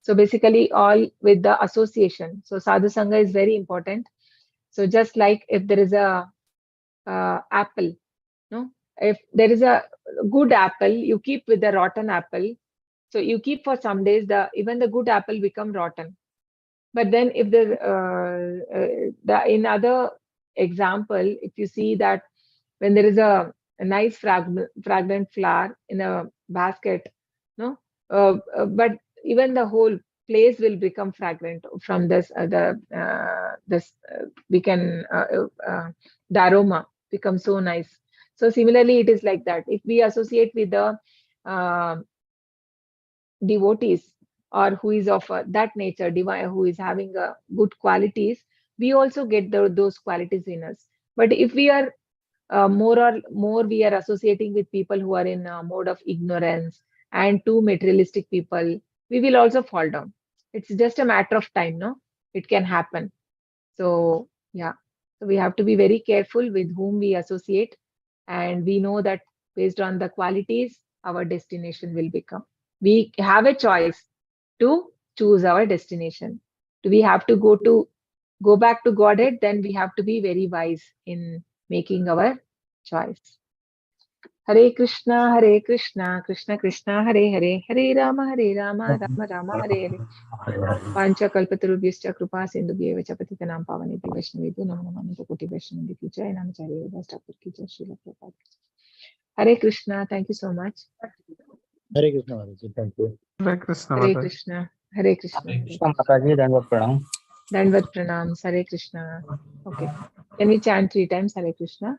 So basically, all with the association. So sadhu sangha is very important. So just like if there is a apple, no, if there is a good apple, you keep with the rotten apple. So you keep for some days, the even the good apple become rotten. But then if the in other example, if you see that when there is a nice fragrant flower in a basket, no, but even the whole place will become fragrant from this we can the aroma becomes so nice. So similarly, it is like that. If we associate with the uh, devotees, or who is of that nature, divine, who is having good qualities, we also get those qualities in us. But if we are more we are associating with people who are in a mode of ignorance and too materialistic people, we will also fall down. It's just a matter of time, no? It can happen. So yeah, so we have to be very careful with whom we associate, and we know that based on the qualities, our destination will become. We have a choice to choose our destination. Do we have to go back to Godhead? Then we have to be very wise in making our choice. Hare Krishna, Krishna Krishna, Hare Hare, Hare Rama, Rama Rama, Hare Hare. Panchakalpatarubhyascha kripa sindhubhyev cha patitanam pavanebhyo vaishnavebhyo namo namaha koti vaishnavendra ki jai namacharya Thakur ki jai Srila Prabhupada. Hare Krishna, thank you so much. Hare Krishna Mataji, thank you. Hare Krishna Hare Mataji. Krishna, Hare Krishna. Hare Krishna Mataji, Dandavat Pranam. Dandavat pranam, Hare Krishna. Okay, can we chant 3 times Hare Krishna?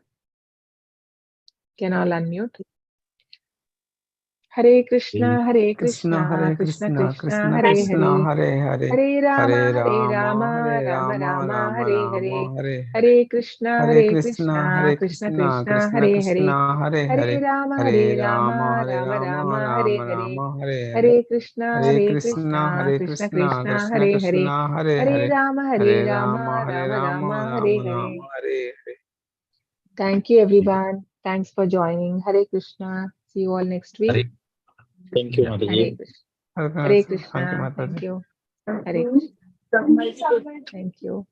Can all unmute? Hare Krishna, Hare Krishna, Krishna, Hare Krishna Krishna, Krishna, Krishna Hare Krishna, Hare, Hare Hare, Hare Hare Rama, Rama, Hare Rama Rama, Rama, Rama Hare Hare, Rama, Hare Hare. Hare Krishna, Hare Hare Krishna, Krishna, Hare Krishna Krishna, Krishna, Krishna Hare Hare, Krishna, Hare Hare Hare, Rama, Hare Hare Rama, Rama, Hare Rama Rama, Rama, Hare Rama Hare, Rama, Hare Hare. Hare Krishna, Hare Hare Krishna, Krishna, Hare Krishna Krishna, Krishna, Krishna Hare Hare, Krishna, Hare Hare Hare, Rama, Hare Hare Rama, Rama, Hare Rama Rama, Rama, Hare Rama Hare. Rama, Hare Hare. Thank you, everyone. Thanks for joining. Hare Krishna. See you all next week. Hare. Thank you Yeah. Hare Mataji. Krishna. Hare Hare Krishna. Thank you, Krishna. Thank Mataji. you. Hare Krishna. Thank you.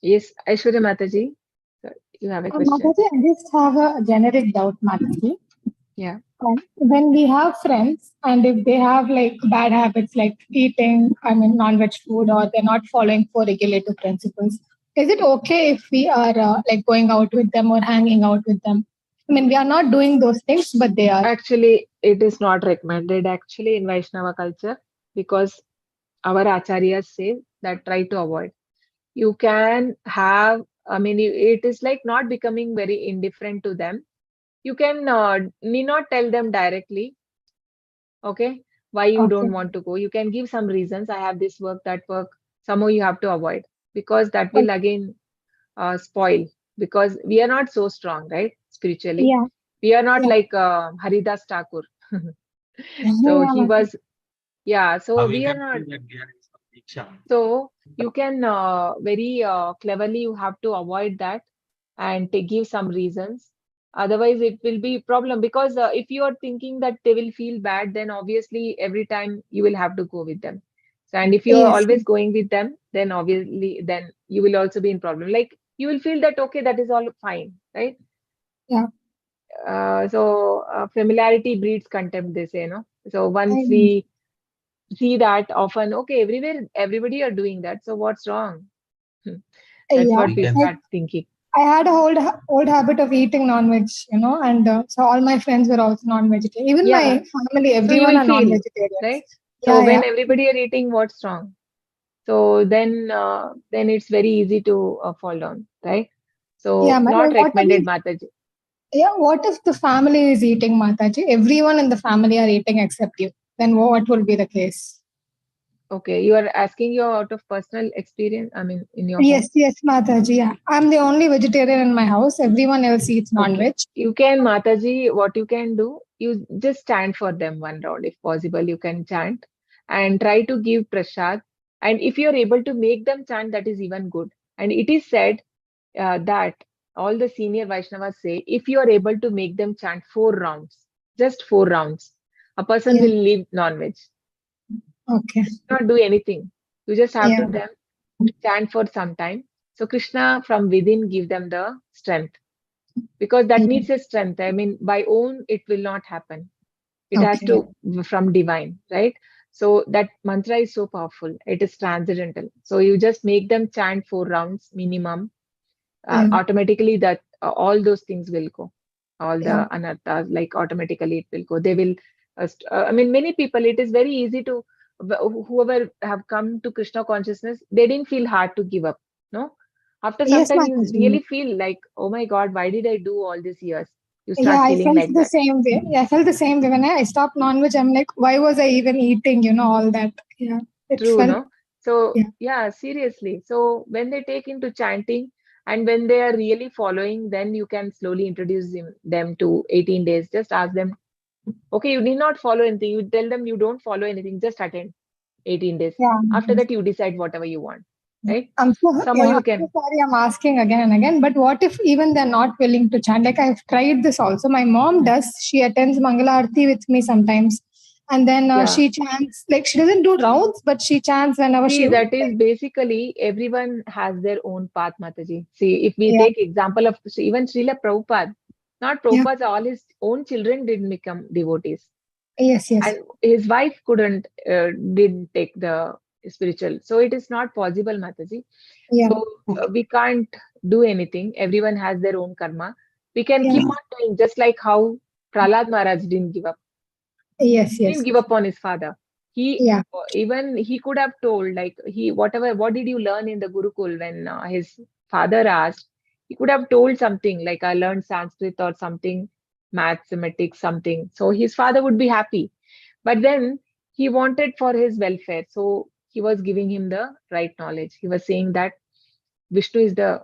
Yes, Aishwarya Mataji, sir, you have a question? Mataji, I just have a generic doubt, Mataji. Yeah. When we have friends and if they have like bad habits like eating, non-veg food, or they're not following 4 regulative principles, is it okay if we are like going out with them or hanging out with them? I mean, we are not doing those things, but they are. Actually, it is not recommended actually in Vaishnava culture, because our acharyas say that try to avoid. You can have, I mean, it is like not becoming very indifferent to them. You can need not tell them directly, okay, why you Okay. don't want to go. You can give some reasons. I have this work, that work. Somehow you have to avoid, because that will again spoil, because we are not so strong, right? Spiritually. Yeah. We are not Yeah. like Haridas Thakur. So Yeah, he Mataji. was, yeah, How so we we are can not. do that there is some Diksha. So you can very cleverly, you have to avoid that and give some reasons. Otherwise, it will be problem, because if you are thinking that they will feel bad, then obviously every time you will have to go with them. So, and if you are Yes. always going with them, then obviously then you will also be in problem. Like you will feel that okay, that is all fine, right? Yeah. So familiarity breeds contempt, they say, no? So once I, we see that often, okay, everywhere everybody are doing that, so what's wrong? That's yeah. what We we can Like, start thinking. I had a old habit of eating non-veg, and so all my friends were also non-vegetarian. Even Yeah, my family, so you everyone will are feel, non-vegetarians. right? So Yeah, when yeah, everybody are eating, what's wrong? So then it's very easy to fall down, right? yeah. So But not what are recommended, we? Mataji. Yeah, what if the family is eating, Mataji? Everyone in the family are eating except you. Then what will be the case? Okay, you are asking you out of personal experience, I mean, in your home. Yes, yes, Mataji. Yeah, I'm the only vegetarian in my house. Everyone else eats Okay. non-veg. You can, Mataji, what you can do, you just chant for them one round. If possible, you can chant and try to give prasad. And if you're able to make them chant, that is even good. And it is said that all the senior Vaishnavas say, if you are able to make them chant 4 rounds, just 4 rounds, a person Yeah. will leave non-veg. Okay. Not do anything. You just have Yeah. to them chant for some time. So Krishna from within give them the strength, because that Yeah. needs a strength. I mean, by own it will not happen. It has Okay. to from divine, right? So that mantra is so powerful. It is transcendental. So you just make them chant 4 rounds minimum. Yeah. Automatically that all those things will go. All Yeah. the anarthas, like automatically it will go. They will. I mean, many people. It is very easy to whoever have come to Krishna consciousness. They didn't feel hard to give up. No, after some Yes, time you Mataji. really feel like, oh my God, why did I do all these years? You Yeah, start I feeling felt like the that. same way. Yeah, I felt the same way when I stopped non-veg. I'm like, why was I even eating? All that. Yeah, it True, felt. no? So, Yeah, yeah, seriously. So, when they take into chanting and when they are really following, then you can slowly introduce them to 18 days. Just ask them, okay, you need not follow anything. You tell them you don't follow anything, just attend 18 days. yeah. After that, you decide whatever you want, right? Somehow Yeah, you I'm so can. sorry. I'm asking again and again. But what if even they're not willing to chant? Like I've tried this also. My mom does. She attends Mangala Aarti with me sometimes, and then Yeah. she chants. Like she doesn't do rounds, but she chants whenever See, she. that is basically everyone has their own path, Mataji. See, if we Yeah, take example of even Srila Prabhupada, not yeah. Prabhupada, all his own children didn't become devotees. Yes, yes. And his wife didn't take the spiritual, so it is not possible, Mataji. Yeah, So we can't do anything. Everyone has their own karma. We can yeah. keep on doing, just like how Prahlad Maharaj didn't give up. Yes, He didn't yes. give up on his father. He Yeah, even he could have told, like, he whatever, what did you learn in the Gurukul, when his father asked, he could have told something like, I learned Sanskrit or something, mathematics, something. So his father would be happy. But then he wanted for his welfare. So he was giving him the right knowledge. He was saying that Vishnu is the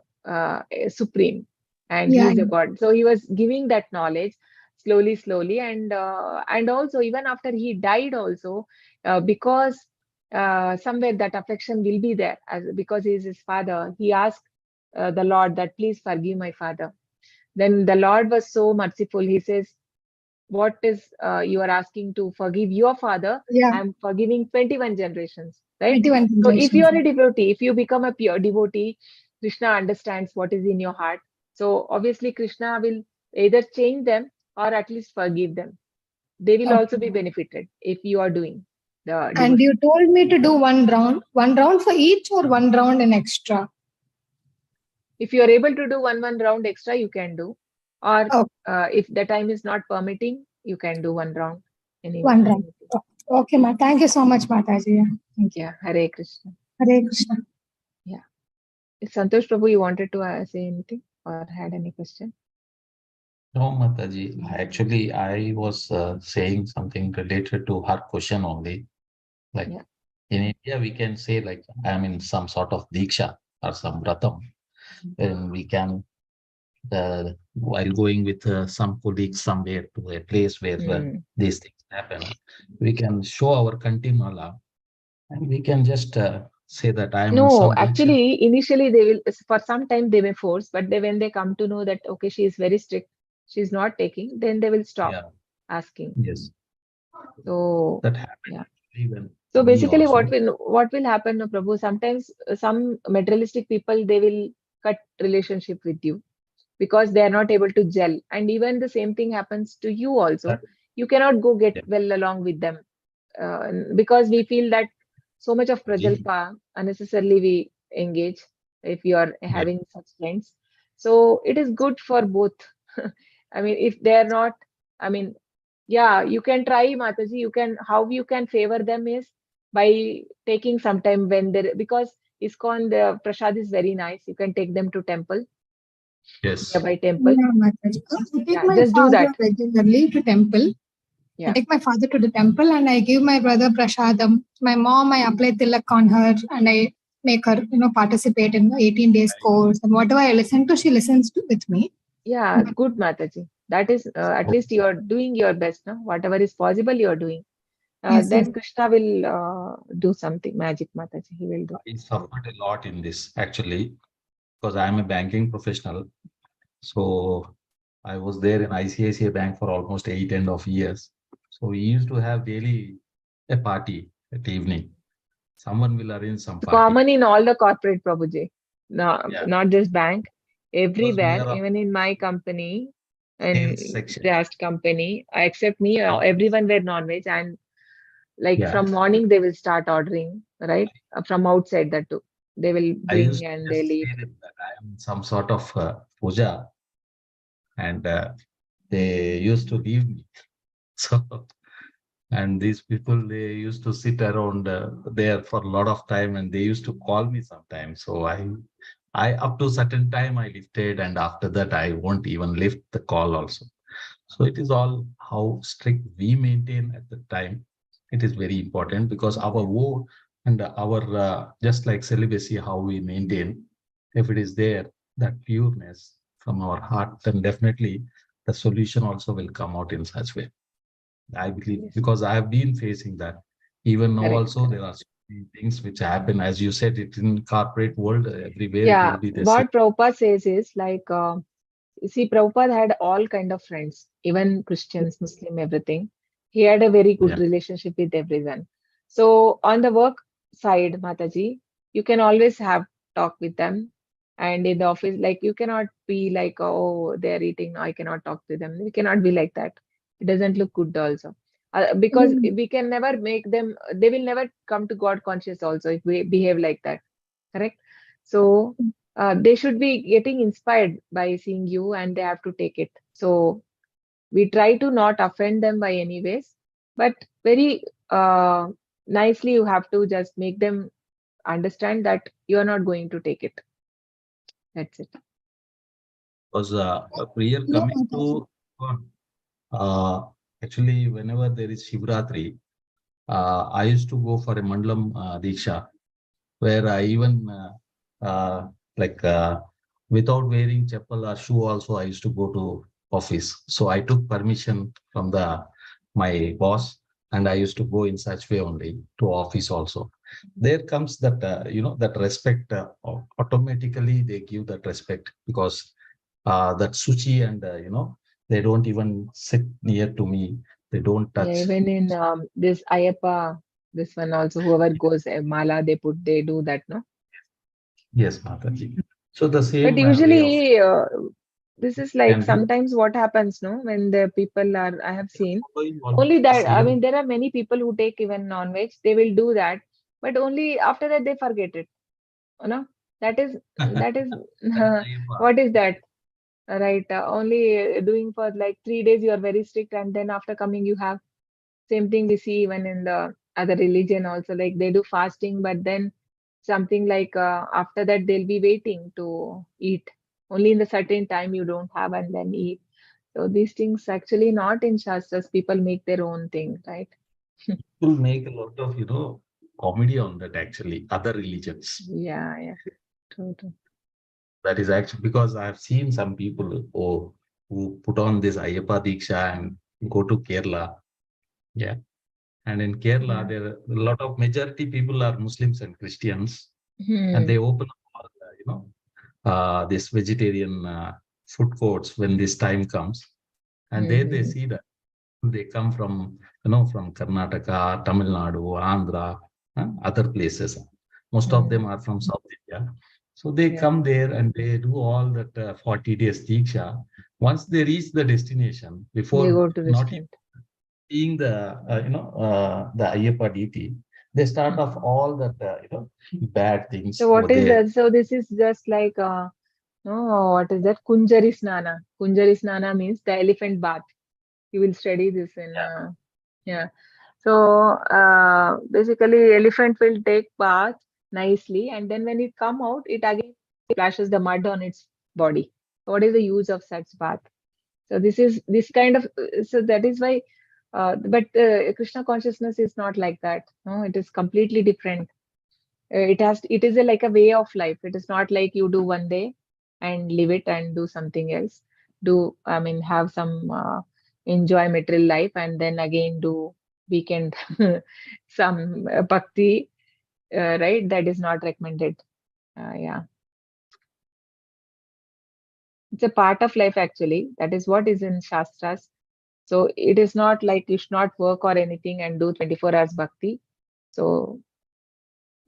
supreme and he yeah, is the God. So he was giving that knowledge slowly, slowly. And also, even after he died also, because somewhere that affection will be there, because he is his father. He asked the Lord that, please forgive my father. Then the Lord was so merciful. He says, what is you are asking to forgive your father? yeah. I'm forgiving 21 generations, right? 21 So if you generations. are a devotee, if you become a pure devotee, Krishna understands what is in your heart. So obviously Krishna will either change them or at least forgive them. They will also Okay. be benefited if you are doing the And you devotion. told me to do one round for each or one round in extra. If you are able to do one round extra, you can do. Or Oh. if the time is not permitting, you can do one round. One round. Okay, ma. Thank you so much, Mataji. Thank you. Yeah, Hare Krishna. Hare Krishna. Yeah. Santosh Prabhu, you wanted to say anything or had any question? No, Mataji. Actually, I was saying something related to her question only. Like Yeah. in India, we can say like I'm in some sort of diksha or some vratam, and we can while going with some colleagues somewhere to a place where these things happen, we can show our kantimala and we can just say that I am in No, some diksha. actually, initially they will, for some time they may force, but when they come to know that, okay, she is very strict, she's not taking, then they will stop asking. Yes. So, that happened. Yeah. Even So me basically also. what will happen, no, Prabhu, sometimes some materialistic people, they will cut relationship with you because they are not able to gel. And even the same thing happens to you also. You cannot go get well along with them because we feel that so much of prajalpa unnecessarily we engage if you are having such friends. So it is good for both. I mean, if they are not, I mean, yeah, you can try, Mataji. How you can favor them is by taking some time when they, because ISKCON, the prasad is very nice. You can take them to temple, nearby temple. Yeah, Mataji. I take my just do father that. regularly to temple. Yeah. I take my father to the temple and I give my brother prasadam. My mom, I apply tilak on her and I make her, participate in the 18 days course, and whatever I listen to, she listens to with me. Yeah, good, Mataji. That is at least you are doing your best, no? Whatever is possible, you are doing. Then Krishna will do something magic, Mataji. He will do. I suffered a lot in this actually because I am a banking professional. So I was there in ICICI Bank for almost 8.5 years. So we used to have daily a party at evening. Someone will arrange some party. Common in all the corporate, Prabhuji. No, not just bank. Everywhere, even in my company and last company, except me, everyone were non-veg, and like from morning they will start ordering, right? From outside that too. They will bring and they leave. I am some sort of puja, and they used to leave me. So, and these people, they used to sit around there for a lot of time, and they used to call me sometimes. So I up to certain time I lifted, and after that I won't even lift the call also. So it is all how strict we maintain at the time. It is very important because our vote and our just like celibacy, how we maintain, if it is there, that pureness from our heart, then definitely the solution also will come out in such way. I believe because I have been facing that. Even now also there are so many things which happen, as you said, it in corporate world everywhere. Yeah, It will be the what same. Prabhupada says is like, see, Prabhupada had all kind of friends, even Christians, Muslim, everything. He had a very good relationship with everyone. So on the work side, Mataji, you can always have talk with them. And in the office, like you cannot be like, oh, they're eating, I cannot talk to them. We cannot be like that. It doesn't look good also. Because we can never make them, they will never come to God conscious also if we behave like that. Correct? So they should be getting inspired by seeing you and they have to take it. So we try to not offend them by any ways, but very nicely you have to just make them understand that you are not going to take it. That's it. Because prayer coming to actually whenever there is Shivratri, I used to go for a Mandalam Diksha where I even like without wearing chappal or shoe also I used to go to office. So I took permission from my boss and I used to go in such way only to office also. There comes that that respect, automatically they give that respect because that suchi and they don't even sit near to me, they don't touch. Yeah, even in this Ayappa, this one also, whoever goes mala, they do that, no? Yes, Mataji. So the same But way of usually this is like can be sometimes what happens, no? When the people are, I have seen following only that. I same. mean, there are many people who take even non-veg. They will do that, but only after that they forget it. You know, that is what is that? right? Only doing for like 3 days, you are very strict, and then after coming, you have same thing we see even in the other religion also. Like they do fasting, but then something like after that they'll be waiting to eat. Only in the certain time you don't have and then eat. So these things actually not in Shastras. People make their own thing, right? People make a lot of, comedy on that actually, other religions. Yeah. True. That is actually because I've seen some people who put on this Ayyappa Diksha and go to Kerala. Yeah. And in Kerala, Yeah. there are a lot of majority people are Muslims and Christians, Hmm. and they open up, this vegetarian food courts when this time comes, and there they see that they come from, from Karnataka, Tamil Nadu, Andhra, other places. Most of them are from South India. So they Yeah. come there and they do all that 40 days Diksha. Once they reach the destination, They before go to not restaurant. seeing the Ayyappa deity, they start off all that, bad things So what over is there. that? So this is just like no, what is that? Kunjari Snana. Kunjari Snana means the elephant bath. You will study this in yeah. So basically, elephant will take bath nicely, and then when it come out, it again splashes the mud on its body. What is the use of such bath? So this is this kind of so that is why. But Krishna consciousness is not like that. No, it is completely different. It is like a way of life. It is not like you do one day and live it and do something else. Have some enjoy material life and then again do weekend some bhakti, right? That is not recommended. Yeah, it's a part of life actually. That is what is in Shastras. So it is not like you should not work or anything and do 24 hours bhakti. So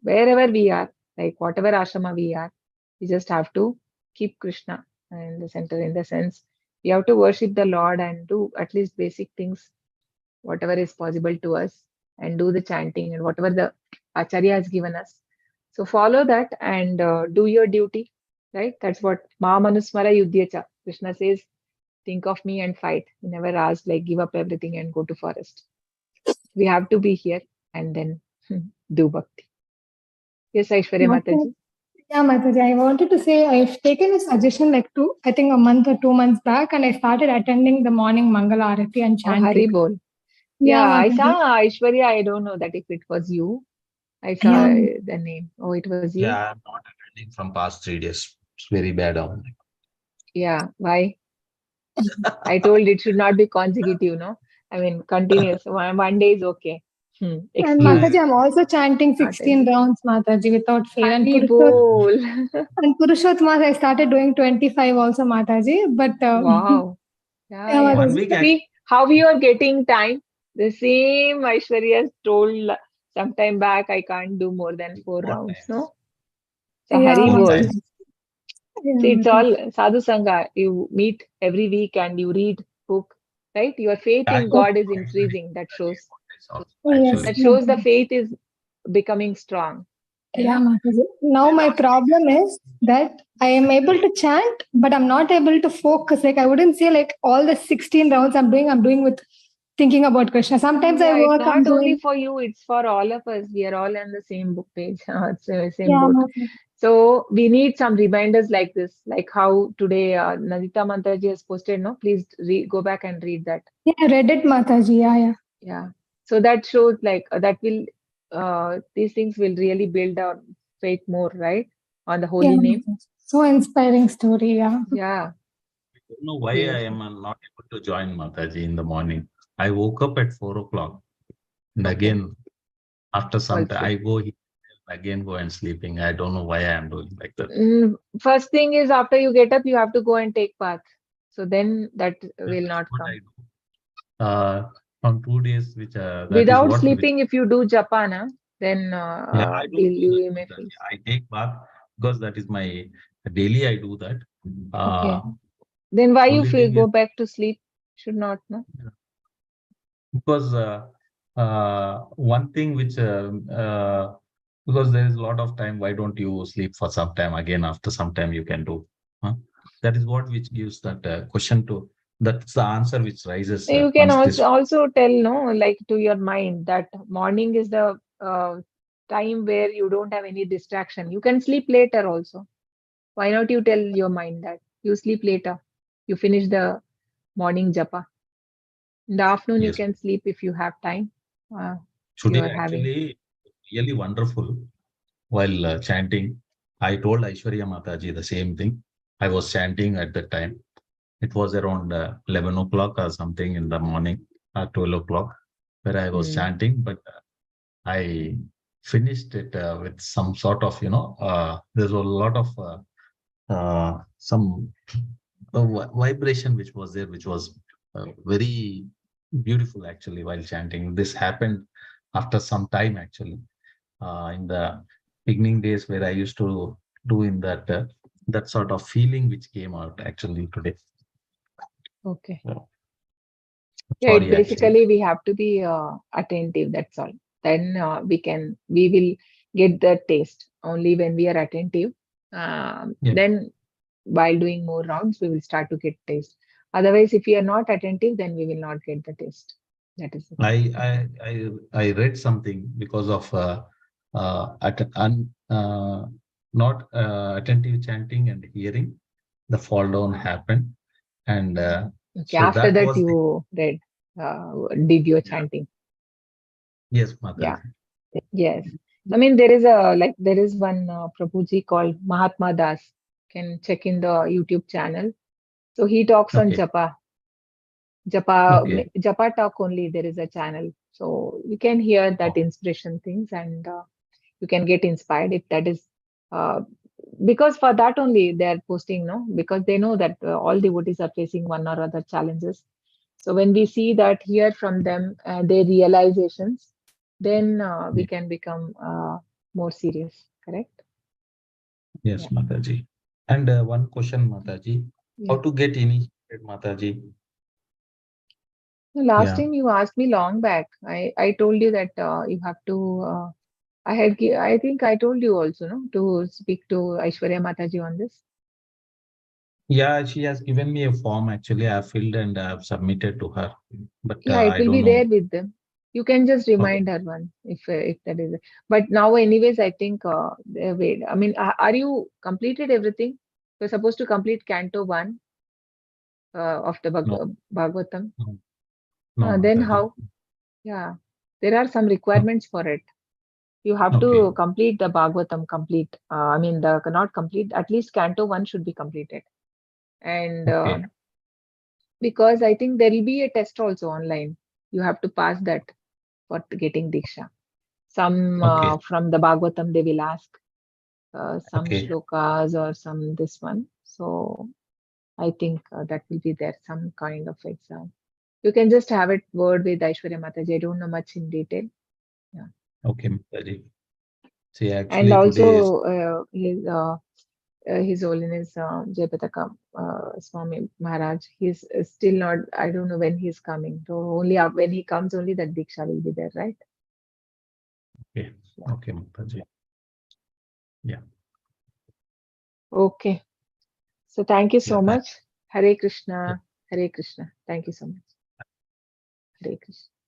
wherever we are, like whatever ashrama we are, we just have to keep Krishna in the center, in the sense we have to worship the Lord and do at least basic things, whatever is possible to us, and do the chanting and whatever the Acharya has given us. So follow that and do your duty, right? That's what Ma Manusmara Yudhyacha. Krishna says, think of me and fight. He never asked like give up everything and go to forest. We have to be here and then do bhakti. Yes, Aishwarya Mataji. Yeah, Mataji, I wanted to say I've taken a suggestion I think a month or 2 months back, and I started attending the morning Mangala Arati and Oh, chanting. Hari Bol. Yeah, Yeah, I Mataji. saw Aishwarya. I don't know that if it was you. I saw Yeah. the name. Oh, it was you. Yeah, I'm not attending from past 3 days. It's very bad on. Yeah. Why? I told it should not be consecutive, no? Continuous. One day is okay. And Excuse. Mataji, I'm also chanting Not 16 every. rounds, Mataji, without fail. And Hari Bol. Purushottama, I started doing 25 also, Mataji. But Wow. yeah, Yeah. 1 Mataji. week. See how you are getting time. The same Aishwarya told sometime back. I can't do more than 4 rounds. No. So Yeah, Hari Four Bol. Mataji. times. Yeah, See, it's Mataji. all sadhu sangha. You meet every week and you read book, right? Your faith I in hope God is increasing. That shows. Yes, That actually. shows the faith is becoming strong. yeah, Mataji. Now my problem is that I am able to chant, but I'm not able to focus. Like I wouldn't say like all the 16 rounds I'm doing with thinking about Krishna. Sometimes I Yeah, it's work, I'm not only doing. for you, it's for all of us. We are all on the same book page, it's the same Yeah, boat. Mataji. So we need some reminders like this, like how today Nadita Mantraji has posted, no? Please go back and read that. Yeah, I read it, Mataji. Yeah. Yeah. So that shows like that will these things will really build our faith more, right? On the holy Yeah, name. Mataji. So inspiring story. Yeah. Yeah. I don't know why I Seriously. am not able to join Mataji in the morning. I woke up at 4 o'clock and Okay. again after some time Also. I go here, again go and sleeping. I don't know why I am doing like that. First thing is after you get up, you have to go and take bath. So then that will not What come. I do. From 2 days, which that is Without what. sleeping, if you do japana, then Yeah, I do you may that. feel. I take bath because that is my daily. I do that. Okay. Then why you Only feel thing go is back to sleep? Should not, no? because one thing which because there is a lot of time. Why don't you sleep for some time? Again, after some time, you can do. Huh? That is what which gives that question to, that's the answer which rises. You can once this. also tell, no, like to your mind that morning is the time where you don't have any distraction. You can sleep later also. Why not you tell your mind that you sleep later? You finish the morning japa. In the afternoon, you Yes. can sleep if you have time. You Today are having. actually really wonderful. While chanting, I told Aishwarya Mataji the same thing. I was chanting at the time. It was around 11 o'clock or something in the morning, or 12 o'clock, where I was chanting, but I finished it with some sort of, there's a lot of some vibration which was there, which was very beautiful actually while chanting. This happened after some time actually. In the beginning days where I used to do in that that sort of feeling which came out actually today. Okay. Yeah. Yeah, Sorry, basically we have to be attentive. That's all. Then we will get the taste only when we are attentive. Yeah. Then while doing more rounds, we will start to get taste. Otherwise, if we are not attentive, then we will not get the taste. That is it. I read something because of not attentive chanting and hearing, the fall down happened, and Okay. so After that that, was you read, did your yeah. chanting. Yes, Yeah. Mataji. Yes. I mean, there is one Prabhuji called Mahatma Das. Can check in the YouTube channel. So he talks on Okay. japa. Okay. Japa talk only. There is a channel, so you can hear that Oh, inspiration things, and you can get inspired if that is. Uh, because for that only they are posting, no, because they know that all devotees are facing one or other challenges. So when we see that, hear from them, their realizations, then we yeah. can become more serious. Correct? Yes, Yeah. Mataji. And one question, Mataji, how Yeah. to get initiated, Mataji? The last Yeah. time you asked me long back, I told you that you have to. I think I told you also, no, to speak to Aishwarya Mataji on this. Yeah, she has given me a form actually. I have filled and I have submitted to her, but Yeah, it I will don't be know. there with them. You can just Okay. remind her one if that is. But now, anyways, I think wait. I mean, are you completed everything? You're supposed to complete Canto 1 of the No, Bhagavatam. no, no, Then Mataji. how? Yeah, there are some requirements for it. You have Okay. to complete the Bhagavatam complete. I mean, the not complete. At least Canto 1 should be completed. And Okay. because I think there will be a test also online. You have to pass that for getting Diksha. Some Okay. from the Bhagavatam they will ask some Okay. shlokas or some this one. So I think that will be there, some kind of exam. You can just have it word with Aishwarya Mataji. I don't know much in detail. Yeah. Okay, Mataji. See, And actually today is also His Holiness Jayapataka Swami Maharaj, he's still not, I don't know when he's coming. So only when he comes, only that Diksha will be there, right? okay. Yeah. Okay, Mataji. Yeah. Okay. So thank you Yeah. so much. Hare Krishna. Hare Krishna. Thank you so much. Hare Krishna.